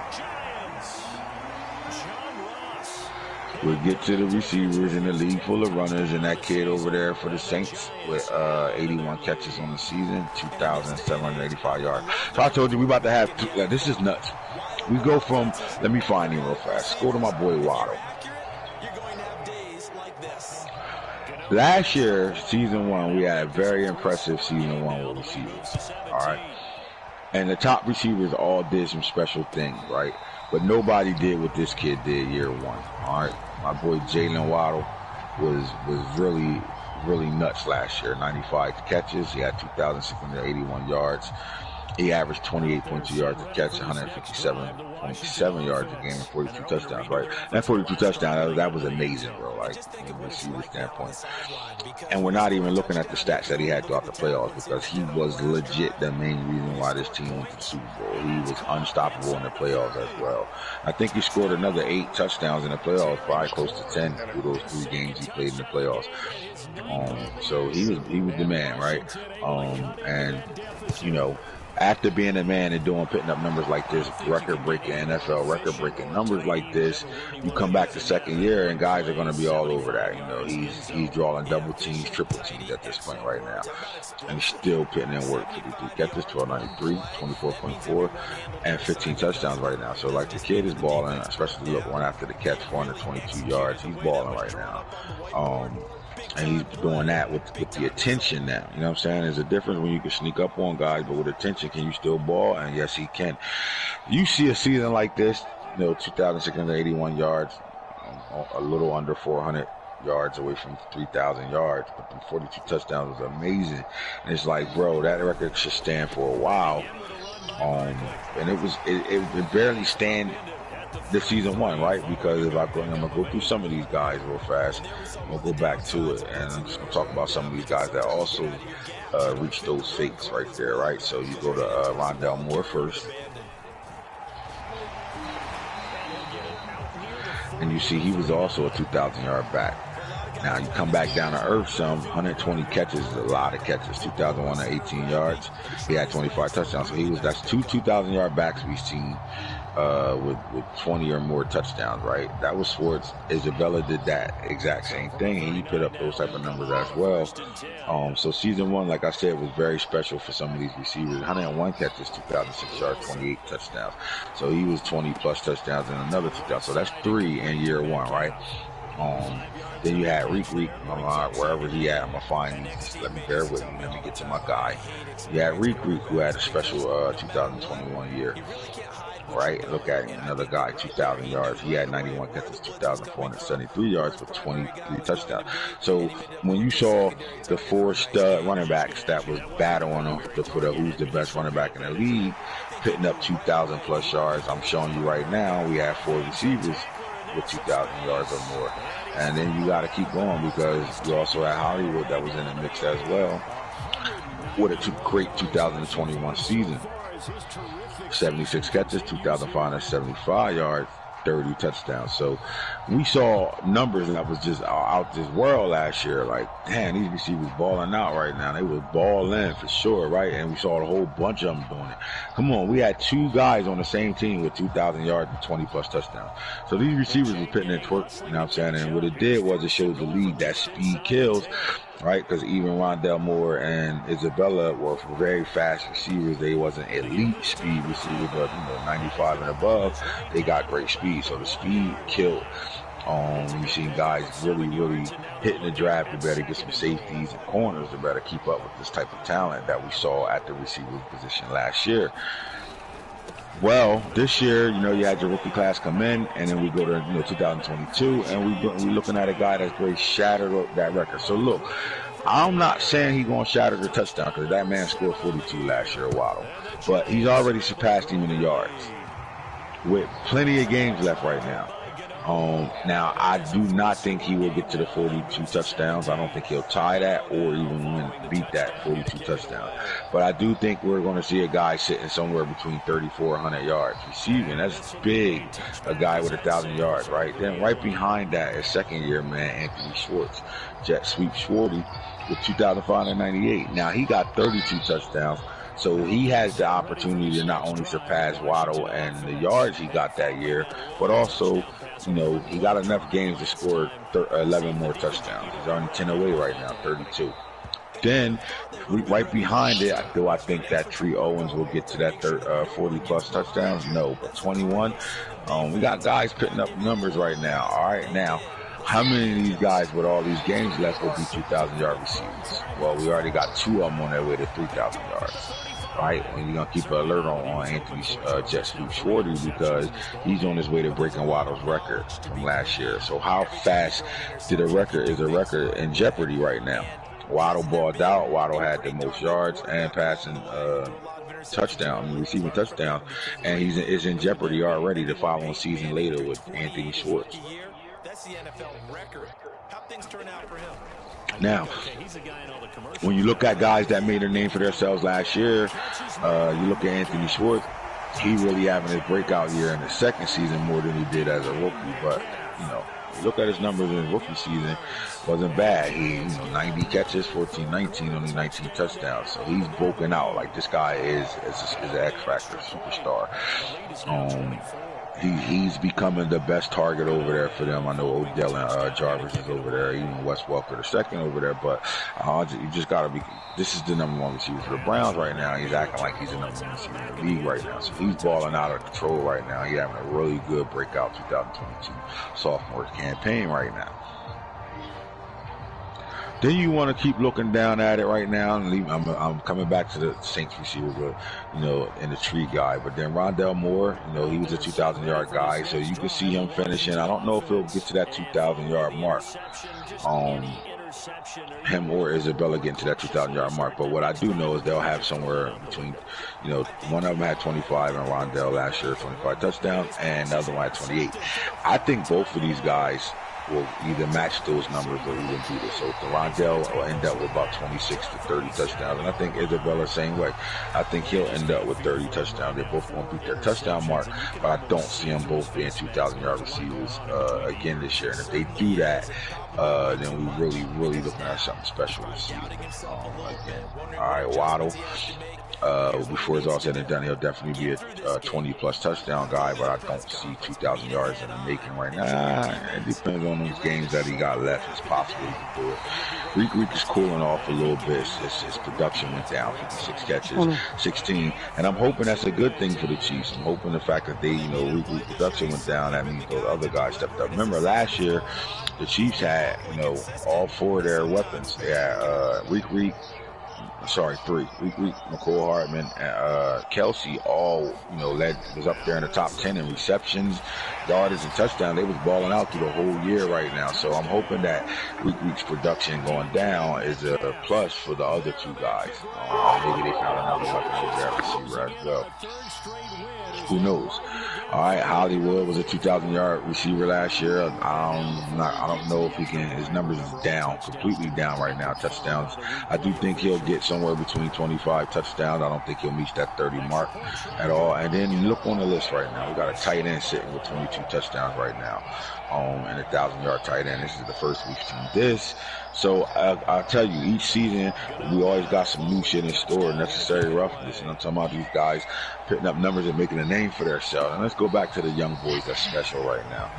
We'll get to the receivers in the league full of runners, and that kid over there for the Saints with 81 catches on the season, 2,785 yards. So I told you we about to have this is nuts. We go from, let me find him real fast. Go to my boy Waddle. Last year, season 1, we had a very impressive season 1 with receivers. All right. And the top receivers all did some special things, right? But nobody did what this kid did year 1. All right. My boy Jalen Waddle was really, really nuts last year. 95 catches. He had 2,681 yards. He averaged 28.2 yards a catch, 157.7 yards a game, and 42 touchdowns, right? That 42 touchdowns, that was amazing, bro, like, from a receiver standpoint. And we're not even looking at the stats that he had throughout the playoffs because he was legit the main reason why this team went to the Super Bowl. He was unstoppable in the playoffs as well. I think he scored another 8 touchdowns in the playoffs, probably close to 10 through those 3 games he played in the playoffs. So he was the man, right? And, you know, after being a man and putting up numbers like this, record-breaking NFL, record-breaking numbers like this, you come back the second year and guys are going to be all over that. You know, he's drawing double teams, triple teams at this point right now, and he's still putting in work. 53 catches, 1293, 24.4, and 15 touchdowns right now. So like the kid is balling, especially look one after the catch, 422 yards. He's balling right now. And he's doing that with the attention now. You know what I'm saying? There's a difference when you can sneak up on guys, but with attention, can you still ball? And yes, he can. You see a season like this, you know, 2,681 yards, a little under 400 yards away from 3,000 yards, but the 42 touchdowns was amazing. And it's like, bro, that record should stand for a while. And it barely stand this season 1, right? Because I'm gonna go through some of these guys real fast. We'll go back to it, and I'm just gonna talk about some of these guys that also reached those fakes right there, right? So you go to Rondell Moore first, and you see he was also a 2,000-yard back. Now you come back down to earth some, 120 catches is a lot of catches, 2,118 yards. He had 25 touchdowns, so that's 2 2,000-yard backs we've seen. With 20 or more touchdowns, right? That was Schwartz. Isabella did that exact same thing, and he put up those type of numbers as well. So season 1, like I said, was very special for some of these receivers. 101 catches, 2,006 yards, 28 touchdowns. So he was 20-plus touchdowns and another touchdown. So that's 3 in year 1, right? Then you had Reek, wherever he at, I'm going to find him. Just let me bear with me. Let me get to my guy. You had Reek, who had a special 2021 year. Right, look at him, another guy, 2,000 yards. He had 91 catches, 2,473 yards with 23 touchdowns. So when you saw the 4 stud running backs that was battling for who's the best running back in the league, pitting up 2,000 plus yards, I'm showing you right now, we have 4 receivers with 2,000 yards or more. And then you got to keep going because you also had Hollywood that was in the mix as well with a great 2021 season. his terrific 76 catches, 2,575 yards, 30 touchdowns. So we saw numbers that was just out this world last year. Like, damn, these receivers balling out right now. They was balling for sure, right? And we saw a whole bunch of them doing it. Come on, we had 2 guys on the same team with 2,000 yards and 20-plus touchdowns. So these receivers were putting in twerk, you know what I'm saying? And what it did was it showed the league that speed kills, right? Because even Rondell Moore and Isabella were very fast receivers. They wasn't elite speed receivers, but 95 and above, they got great speed. So the speed killed. You've seen guys really hitting the draft. You better get some safeties and corners to better keep up with this type of talent that we saw at the receiver position last year. Well, this year, you had your rookie class come in, and then we go to 2022, and we're looking at a guy that's great shattered that record. So look, I'm not saying he's going to shatter the touchdown because that man scored 42 last year, Waddle, but he's already surpassed him in the yards with plenty of games left right now. Now, I do not think he will get to the 42 touchdowns. I don't think he'll tie that or even beat that 42 touchdowns. But I do think we're going to see a guy sitting somewhere between 3,400 yards receiving. That's big, a guy with 1,000 yards, right? Then right behind that is second-year man Anthony Schwartz, jet sweep Schwarty with 2,598. Now, he got 32 touchdowns. So he has the opportunity to not only surpass Waddle and the yards he got that year, but also, he got enough games to score 11 more touchdowns. He's on 10 away right now, 32. Then, right behind it, do I think that Tree Owens will get to that 40-plus touchdowns? No, but 21. We got guys putting up numbers right now. All right, now, how many of these guys with all these games left will be 2,000-yard receivers? Well, we already got 2 of them on their way to 3,000 yards. Right, and you're going to keep an alert on Anthony Jet Sweep Schwarty because he's on his way to breaking Waddle's record from last year. So how fast is a record in jeopardy right now? Waddle balled out. Waddle had the most yards and passing receiving touchdowns, and is in jeopardy already the following season later with Anthony Schwartz. That's the NFL record. How things turn out for him? Now, when you look at guys that made a name for themselves last year, you look at Anthony Schwartz, he really having his breakout year in the second season more than he did as a rookie. But, you look at his numbers in his rookie season, wasn't bad. He, 90 catches, 14-19, only 19 touchdowns. So he's broken out. Like, this guy is an X-Factor superstar. He's becoming the best target over there for them. I know Odell and Jarvis is over there, even Wes Welker II over there, but you just got to be, this is the number 1 receiver for the Browns right now. He's acting like he's the number 1 receiver in the league right now. So he's balling out of control right now. He's having a really good breakout 2022 sophomore campaign right now. Then you want to keep looking down at it right now, and I'm coming back to the Saints receiver, but and the tree guy. But then Rondell Moore, he was a 2,000-yard guy, so you can see him finishing. I don't know if he'll get to that 2,000-yard mark. Him or Isabella getting to that 2,000-yard mark. But what I do know is they'll have somewhere between, one of them had 25 and Rondell last year, 25 touchdowns, and the other one had 28. I think both of these guys will either match those numbers or even beat it. So Rondell will end up with about 26 to 30 touchdowns. And I think Isabella same way. I think he'll end up with 30 touchdowns. They're both going to beat their touchdown mark, but I don't see them both being 2,000-yard receivers again this year. And if they do that, then we really looking at something special this season. Again. All right, Waddle. Before it's all said and done, he'll definitely be a 20-plus touchdown guy, but I don't see 2,000 yards in the making right now. It depends on those games that he got left. It's possible he can do it. Reek is cooling off a little bit. His production went down, 56 catches, 16. And I'm hoping that's a good thing for the Chiefs. I'm hoping the fact that Reek production went down, that means those other guys stepped up. Remember, last year, the Chiefs had, all 4 of their weapons. They had Reek, 3. Reek, McCall Hardman, Kelsey all, was up there in the top 10 in receptions, yardage, and touchdown. They was balling out through the whole year right now. So I'm hoping that Reek's production going down is a plus for the other 2 guys. Maybe they found another weapon over there receiver as well. Who knows? All right, Hollywood was a 2,000-yard receiver last year. I don't know if he can. His numbers is down, completely down right now. Touchdowns. I do think he'll get somewhere between 25 touchdowns. I don't think he'll reach that 30 mark at all. And then look on the list right now. We got a tight end sitting with 22 touchdowns right now, and a 1,000-yard tight end. This is the first we've seen this. So I'll tell you, each season we always got some new shit in store, necessary roughness, and I'm talking about these guys putting up numbers and making a name for themselves. And let's go back to the young boys that's special right now.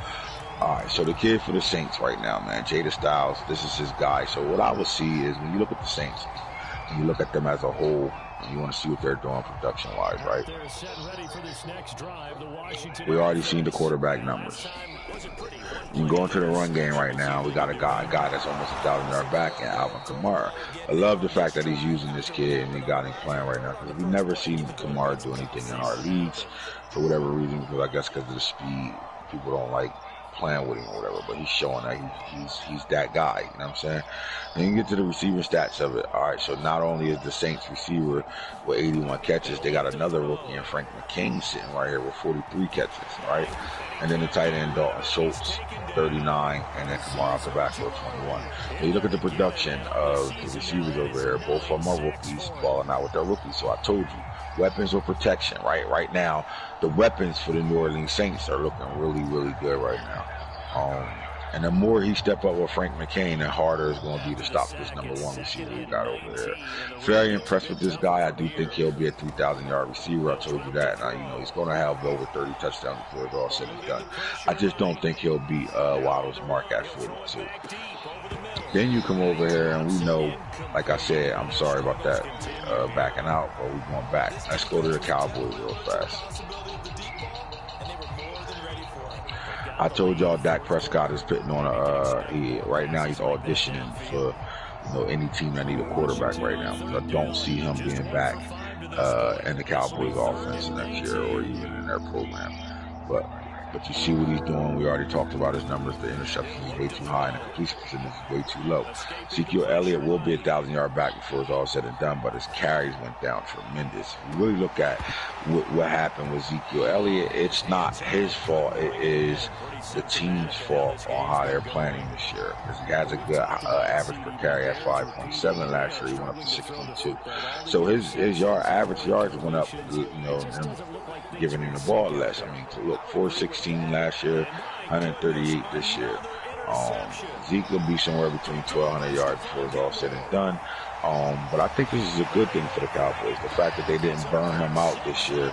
All right, so the kid for the Saints right now, man, Jada Styles, this is his guy. So what I would see is when you look at the Saints, and you look at them as a whole, and you want to see what they're doing production-wise, right? We already seen the quarterback numbers. You can go into the run game right now. We got a guy that's almost a 1,000-yard back in Alvin Kamara. I love the fact that he's using this kid and he got him playing right now because we've never seen Kamara do anything in our leagues for whatever reason. Because I guess because of the speed, people don't like playing with him or whatever. But he's showing that he's that guy. You know what I'm saying? Then you get to the receiver stats of it. All right, so not only is the Saints receiver with 81 catches, they got another rookie in Frank McCain sitting right here with 43 catches. All right. And then the tight end, Dalton Schultz, 39, and then Kamara out the backfield, 21. So you look at the production of the receivers over here, both of them are rookies, balling out with their rookies. So I told you, weapons or protection, right? Right now, the weapons for the New Orleans Saints are looking really, really good right now. And the more he step up with Frank McCain, the harder it's going to be to stop this number one receiver we got over there. Very impressed with this guy. I do think he'll be a 3,000-yard receiver. I told you that. Now, he's going to have over 30 touchdowns before it's all said and done. I just don't think he'll beat Waddle's mark at 42. Then you come over here, and we know, like I said, I'm sorry about that, backing out, but we're going back. Let's go to the Cowboys real fast. I told y'all Dak Prescott is putting on right now he's auditioning for any team that need a quarterback right now. I don't see him being back in the Cowboys offense next year or even in their program. But you see what he's doing. We already talked about his numbers. The interceptions is way too high and the completion percentage is way too low. Ezekiel Elliott will be a 1,000-yard back before it's all said and done, but his carries went down tremendous. If you really look at what happened with Ezekiel Elliott, it's not his fault. It is the team's fault on how they're planning this year. Because he has a good average per carry at 5.7 last year. He went up to 6.2. So his average yards went up, giving him the ball less. I mean, look, 416 last year, 138 this year. Zeke will be somewhere between 1,200 yards before it's all said and done. But I think this is a good thing for the Cowboys. The fact that they didn't burn him out this year,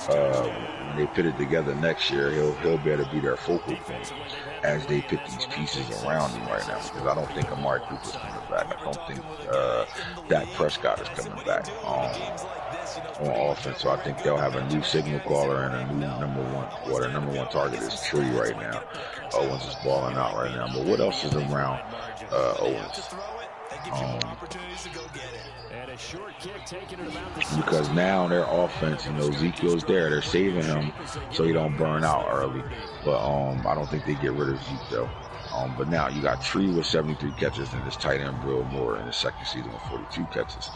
when they put it together next year, he'll be able to be their focal point as they put these pieces around him right now. Because I don't think Amari Cooper's coming back. I don't think Dak Prescott is coming back on offense. So I think they'll have a new signal caller and a new number one. Their number one target is Tree right now. Owens is balling out right now. But what else is around Owens? Because now their offense, Ezekiel's there. They're saving him so he don't burn out early. But I don't think they get rid of Zeke though. But now you got Tree with 73 catches and this tight end Brill Moore in his second season with 42 catches.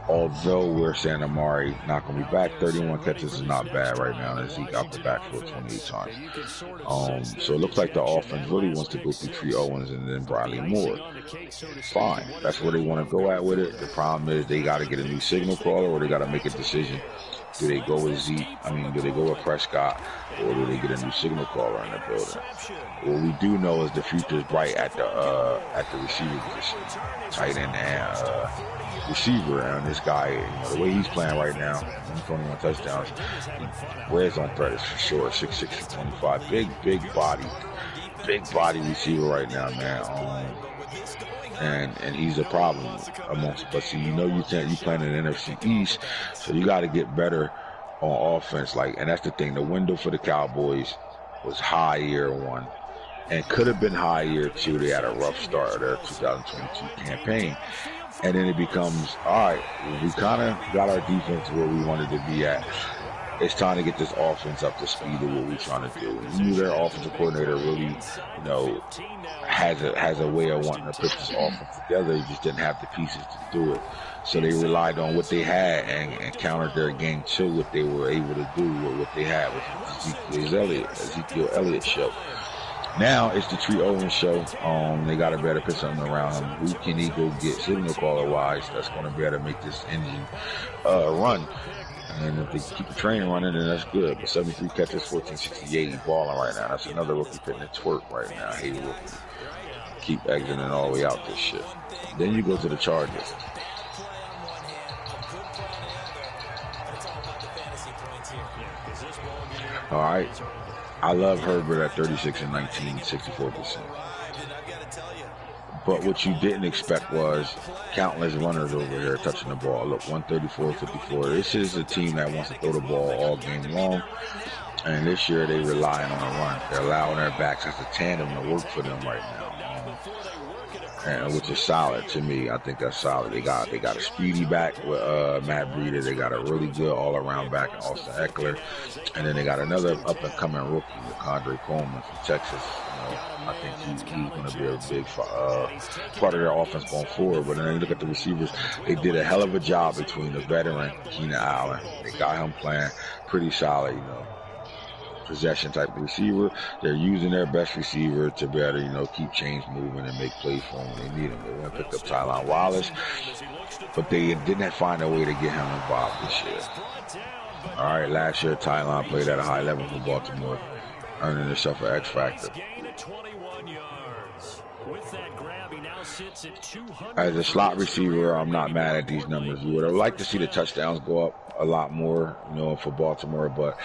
Although we're saying Amari not going to be back, 31 catches is not bad right now. And Zeke out the backfield 28 times. So it looks like the offense really wants to go through Tree Owens and then Bradley Moore. Fine. That's where they want to go at with it. The problem is they got to get a new signal caller or they got to make a decision. Do they go with Zeke? Do they go with Prescott? Or do they get a new signal caller in the building? What we do know is the future is bright at the receiver position. Tight end and receiver, and this guy, the way he's playing right now, 21 touchdowns, red zone threat is for sure. 6'6", 25, big body receiver right now, man. And he's a problem amongst. But see, you playing in the NFC East, so you got to get better on offense. And that's the thing. The window for the Cowboys was high year one, and could have been high year two. They had a rough start of their 2022 campaign. And then it becomes, all right, we kind of got our defense where we wanted to be at. it's time to get this offense up to speed of what we're trying to do. You knew their offensive coordinator really, has a way of wanting to put this offense together. He just didn't have the pieces to do it. So they relied on what they had and countered their game to what they were able to do with what they had with Ezekiel Elliott show. Now it's the Tree Owens show. They got to better put something around him. Who can he go get signal caller wise that's going to be able to make this engine run? And if they keep the train running, then that's good. But 73 catches, 1468, he's balling right now. That's another rookie putting it to work right now. Hey, rookie. Keep exiting all the way out this shit. Then you go to the Chargers. All right. I love Herbert at 36 and 19, 64%. But what you didn't expect was countless runners over here touching the ball. Look, 134-54. This is a team that wants to throw the ball all game long. And this year they relying on a run. They're allowing their backs as a tandem to work for them right now. Which is solid to me. I think that's solid. They got a speedy back with Matt Breida. They got a really good all-around back in Austin Eckler. And then they got another up-and-coming rookie, Condre Coleman from Texas. I think he's going to be a big part of their offense going forward. But then you look at the receivers, they did a hell of a job between the veteran, Keenan Allen. They got him playing pretty solid, possession type of receiver. They're using their best receiver to be able to, keep chains moving and make plays for them when they need them. They went and picked up Tylan Wallace, but they didn't find a way to get him involved this year. All right, last year Tylan played at a high level for Baltimore, earning himself an X factor. As a slot receiver, I'm not mad at these numbers. You would have liked to see the touchdowns go up a lot more, for Baltimore, but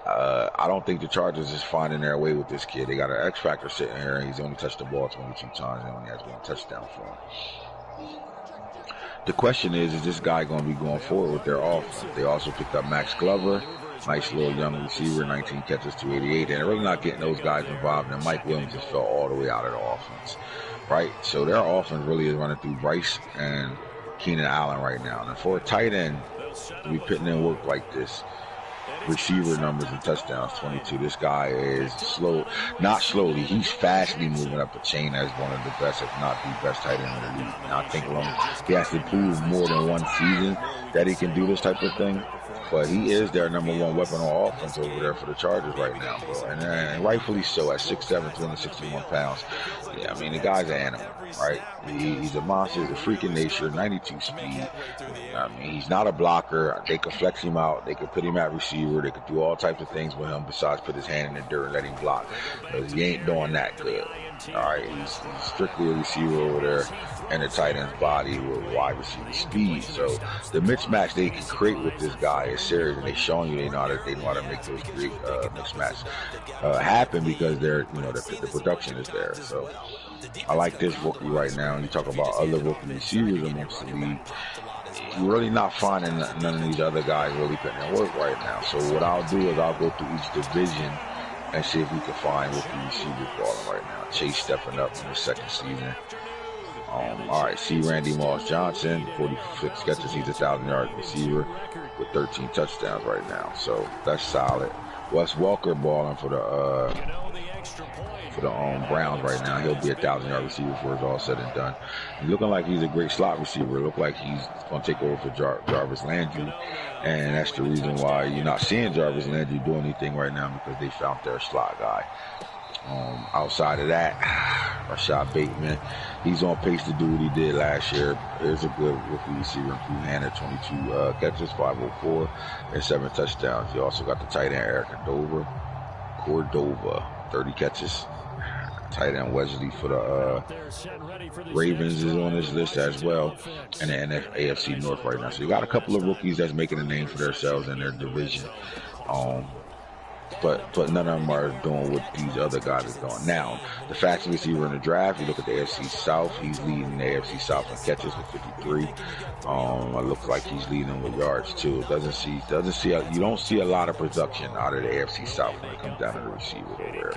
I don't think the Chargers is finding their way with this kid. They got an X factor sitting here, and he's only touched the ball 22 times and only has one touchdown for him. The question is this guy going to be going forward with their offense? They also picked up Max Glover, nice little young receiver, 19 catches, 288, and they're really not getting those guys involved. And Mike Williams just fell all the way out of the offense, right? So their offense really is running through Bryce and Keenan Allen right now. And for a tight end to be putting in work like this, receiver numbers and touchdowns, 22. This guy is not slowly. He's fastly moving up the chain as one of the best, if not the best tight end in the league. And I think he has to prove more than one season that he can do this type of thing. But he is their number one weapon on offense over there for the Chargers right now, bro. And rightfully so at 6'7", 261 pounds. Yeah, I mean, the guy's an animal, right? He's a monster. He's a freak in nature, 92 speed. I mean, he's not a blocker. They could flex him out. They could put him at receiver. They could do all types of things with him besides put his hand in the dirt and let him block. Because he ain't doing that good. All right, he's strictly a receiver over there and a tight end's body with wide receiver speed. So the mismatch they can create with this guy is serious, and they're showing you they know how to make those great mismatch happen because they're the production is there. So I like this rookie right now. And you talk about other rookie receivers amongst the league. You're really not finding none of these other guys really putting in work right now. So what I'll do is I'll go through each division and see if we can find rookie receivers balling right now. Chase stepping up in the second season. All right, see Randy Moss Johnson, 46 catches. He's a 1,000-yard receiver with 13 touchdowns right now. So that's solid. Wes Walker balling for the Browns right now. He'll be a 1,000-yard receiver before it's all said and done. He's looking like he's a great slot receiver. Look like he's going to take over for Jarvis Landry. And that's the reason why you're not seeing Jarvis Landry do anything right now, because they found their slot guy. Outside of that, Rashad Bateman, he's on pace to do what he did last year. There's a good rookie receiver in Crew Hanna, 22 catches, 504, and 7 touchdowns. You also got the tight end Eric Cordova, 30 catches. Tight end Wesley for the Ravens is on this list as well, and the AFC North right now. So you got a couple of rookies that's making a name for themselves in their division. But none of them are doing what these other guys are doing. Now, the fastest receiver in the draft, you look at the AFC South, he's leading the AFC South in catches with 53. It looks like he's leading with yards too. You don't see a lot of production out of the AFC South when it comes down to the receivers over there.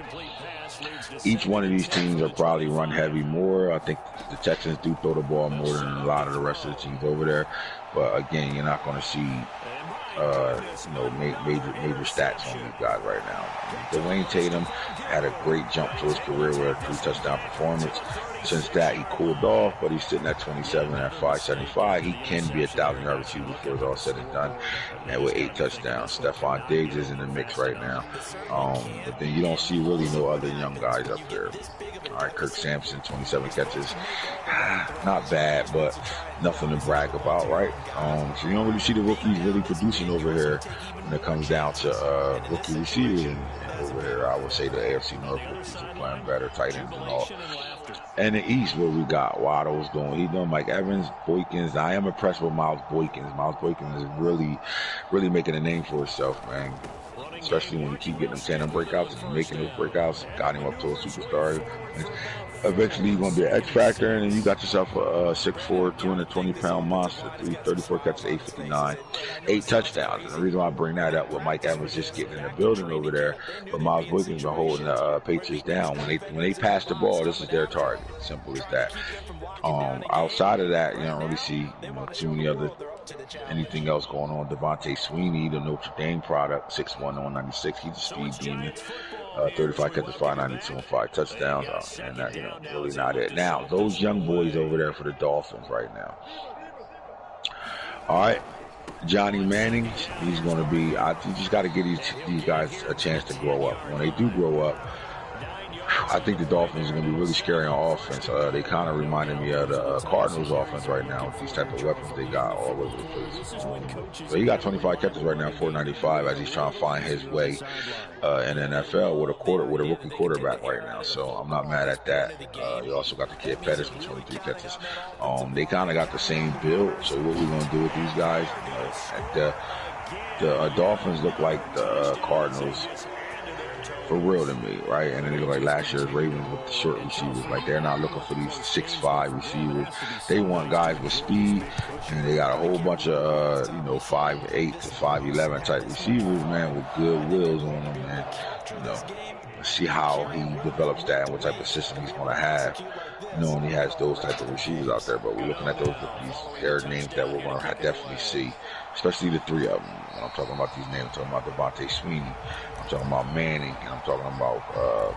Each one of these teams are probably run heavy more. I think the Texans do throw the ball more than a lot of the rest of the teams over there. But again, you're not going to see major stats on these guys right now. Dwayne Tatum had a great jump to his career with a 3-touchdown performance. Since that, he cooled off, but he's sitting at 27 at 575. He can be a 1,000-yard receiver before it's all said and done, and with 8 touchdowns. Stephon Diggs is in the mix right now, but then you don't see really no other young guys up there. All right, Kirk Sampson, 27 catches, not bad, but nothing to brag about, right? So you don't really see the rookies really producing over here when it comes down to rookie receivers. And over here, I would say the AFC North rookies are playing better, tight ends and all. And the East, what we got? Waddle's doing. He's doing Mike Evans, Boykins. I am impressed with Miles Boykins. Miles Boykins is really making a name for himself, man. Especially when you keep getting them tandem breakouts and making those breakouts. Got him up to a superstar. Eventually, you're going to be an X factor, and then you got yourself a 6'4", 220-pound monster. 34 catches, 859, 8 touchdowns. And the reason why I bring that up with Mike Evans just getting in the building over there, but Miles Boykins been holding the Patriots down. When they pass the ball, this is their target. Simple as that. Outside of that, you don't really see too many other anything else going on. Devontae Sweeney, the Notre Dame product, 6'1", 196. He's a speed demon. 35 catches, 592, and 5 touchdowns, and that, really not it. Now, those young boys over there for the Dolphins right now. All right, Johnny Manning, he's going to be. You just got to give these guys a chance to grow up. When they do grow up, I think the Dolphins are going to be really scary on offense. They kind of reminded me of the Cardinals offense right now with these type of weapons they got all over the place. So he got 25 catches right now, 495, as he's trying to find his way in the NFL with a rookie quarterback right now. So I'm not mad at that. You also got the kid Pettis with 23 catches. They kind of got the same build. So what we're going to do with these guys? The Dolphins look like the Cardinals. For real to me, right? And then they look like last year's Ravens with the short receivers. Like, they're not looking for these 6'5" receivers. They want guys with speed, and they got a whole bunch of 5'8" to 5'11" type receivers, man, with good wheels on them, and see how he develops that and what type of system he's going to have, knowing he has those type of receivers out there. But we're looking at these names that we're going to definitely see, especially the 3 of them. When I'm talking about these names, I'm talking about Devontae Sweeney, I'm talking about Manning, and I'm talking about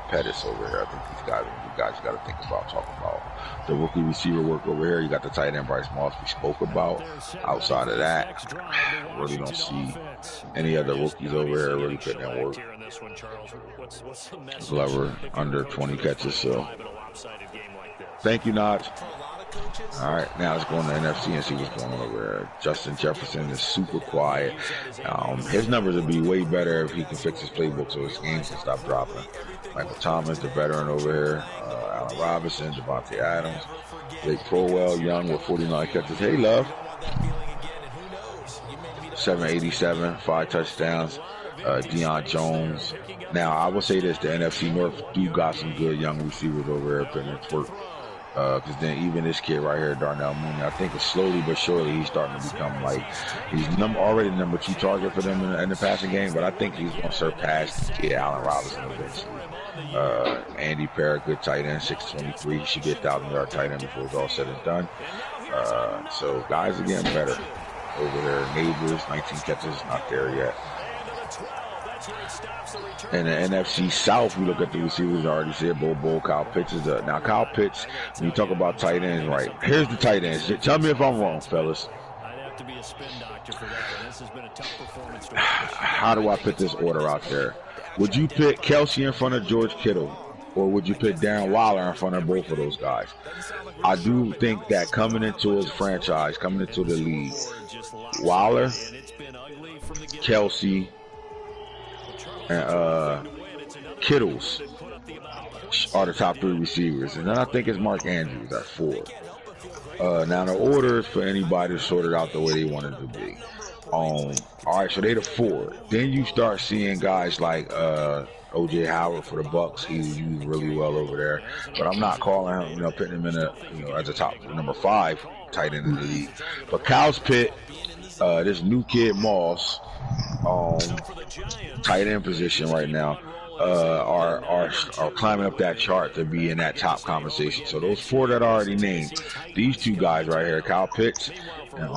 Pettis over here. I think you guys got to think about talking about the rookie receiver work over here. You got the tight end Bryce Moss we spoke about. Outside of that, really don't see any other rookies over here really putting in work. Glover under 20 catches, so thank you, Notch. All right, now let's go on to NFC and see what's going on over there. Justin Jefferson is super quiet. His numbers would be way better if he can fix his playbook so his games can stop dropping. Michael Thomas, the veteran over here. Allen Robinson, Devontae Adams. Blake Crowell, young with 49 catches. Hey, love. 787, 5 touchdowns. Deion Jones. Now, I will say this, the NFC North do got some good young receivers over there putting its work. Because then even this kid right here, Darnell Mooney, I think slowly but surely he's starting to become like, he's already number 2 target for them in the passing game, but I think he's going to surpass kid Allen Robinson eventually. Andy Parrott, good tight end, 623. He should get 1,000-yard tight end before it's all said and done. So guys are getting better over there. Neighbors, 19 catches, not there yet. In the NFC South, we look at the receivers. I already said Bo, Kyle Pitts is up. Now, Kyle Pitts, when you talk about tight ends, right, here's the tight ends. Tell me if I'm wrong, fellas. I'd have to be a spin doctor for that one. This has been a tough performance. How do I put this order out there? Would you pick Kelsey in front of George Kittle? Or would you put Darren Waller in front of both of those guys? I do think that coming into his franchise, coming into the league, Waller, Kelsey, and Kittles are the top 3 receivers. And then I think it's Mark Andrews at 4. Now the order is for anybody to sort it out the way they want it to be. All right, so they the 4. Then you start seeing guys like O.J. Howard for the Bucks. He's used really well over there. But I'm not calling him, putting him in as a top number 5 tight end in the league. But Kyle's Pitt, this new kid Moss, tight end position right now. are climbing up that chart to be in that top conversation. So those 4 that I already named, these 2 guys right here, Kyle Pitts and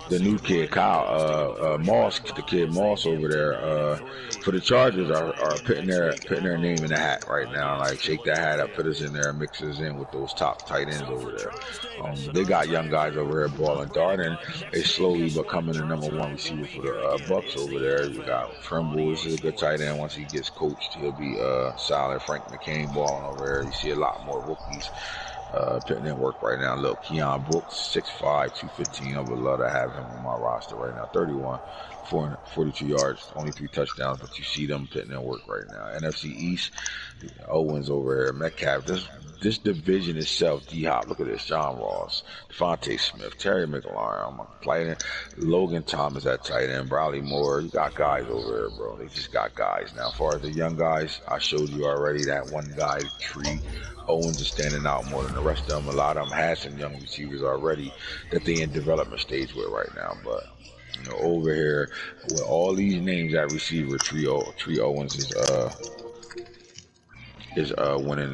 the new kid, Moss, the kid Moss over there, for the Chargers are putting their name in the hat right now. Like, shake that hat up, put us in there, mix us in with those top tight ends over there. They got young guys over here balling, darting. They slowly becoming the #1 receiver for the Bucks over there. You got Trimble. This is a good tight end. Once he gets coached, he'll be solid. Frank McCain balling over there. You see a lot more rookies putting in work right now. Look, Keon Brooks, 6'5", 215. I would love to have him on my roster right now. 31, 442 yards, only 3 touchdowns, but you see them putting in work right now. NFC East, Owens over here, Metcalf. This division itself, D-Hop, look at this. John Ross, Devontae Smith, Terry McLaurin, I'm playing Logan Thomas at tight end, Bradley Moore. You got guys over there, bro. They just got guys. Now, as far as the young guys, I showed you already that one guy, Tree. Owens is standing out more than the rest of them. A lot of them had some young receivers already that they in development stage with right now. But, you know, over here with all these names at receiver, Tree Owens is winning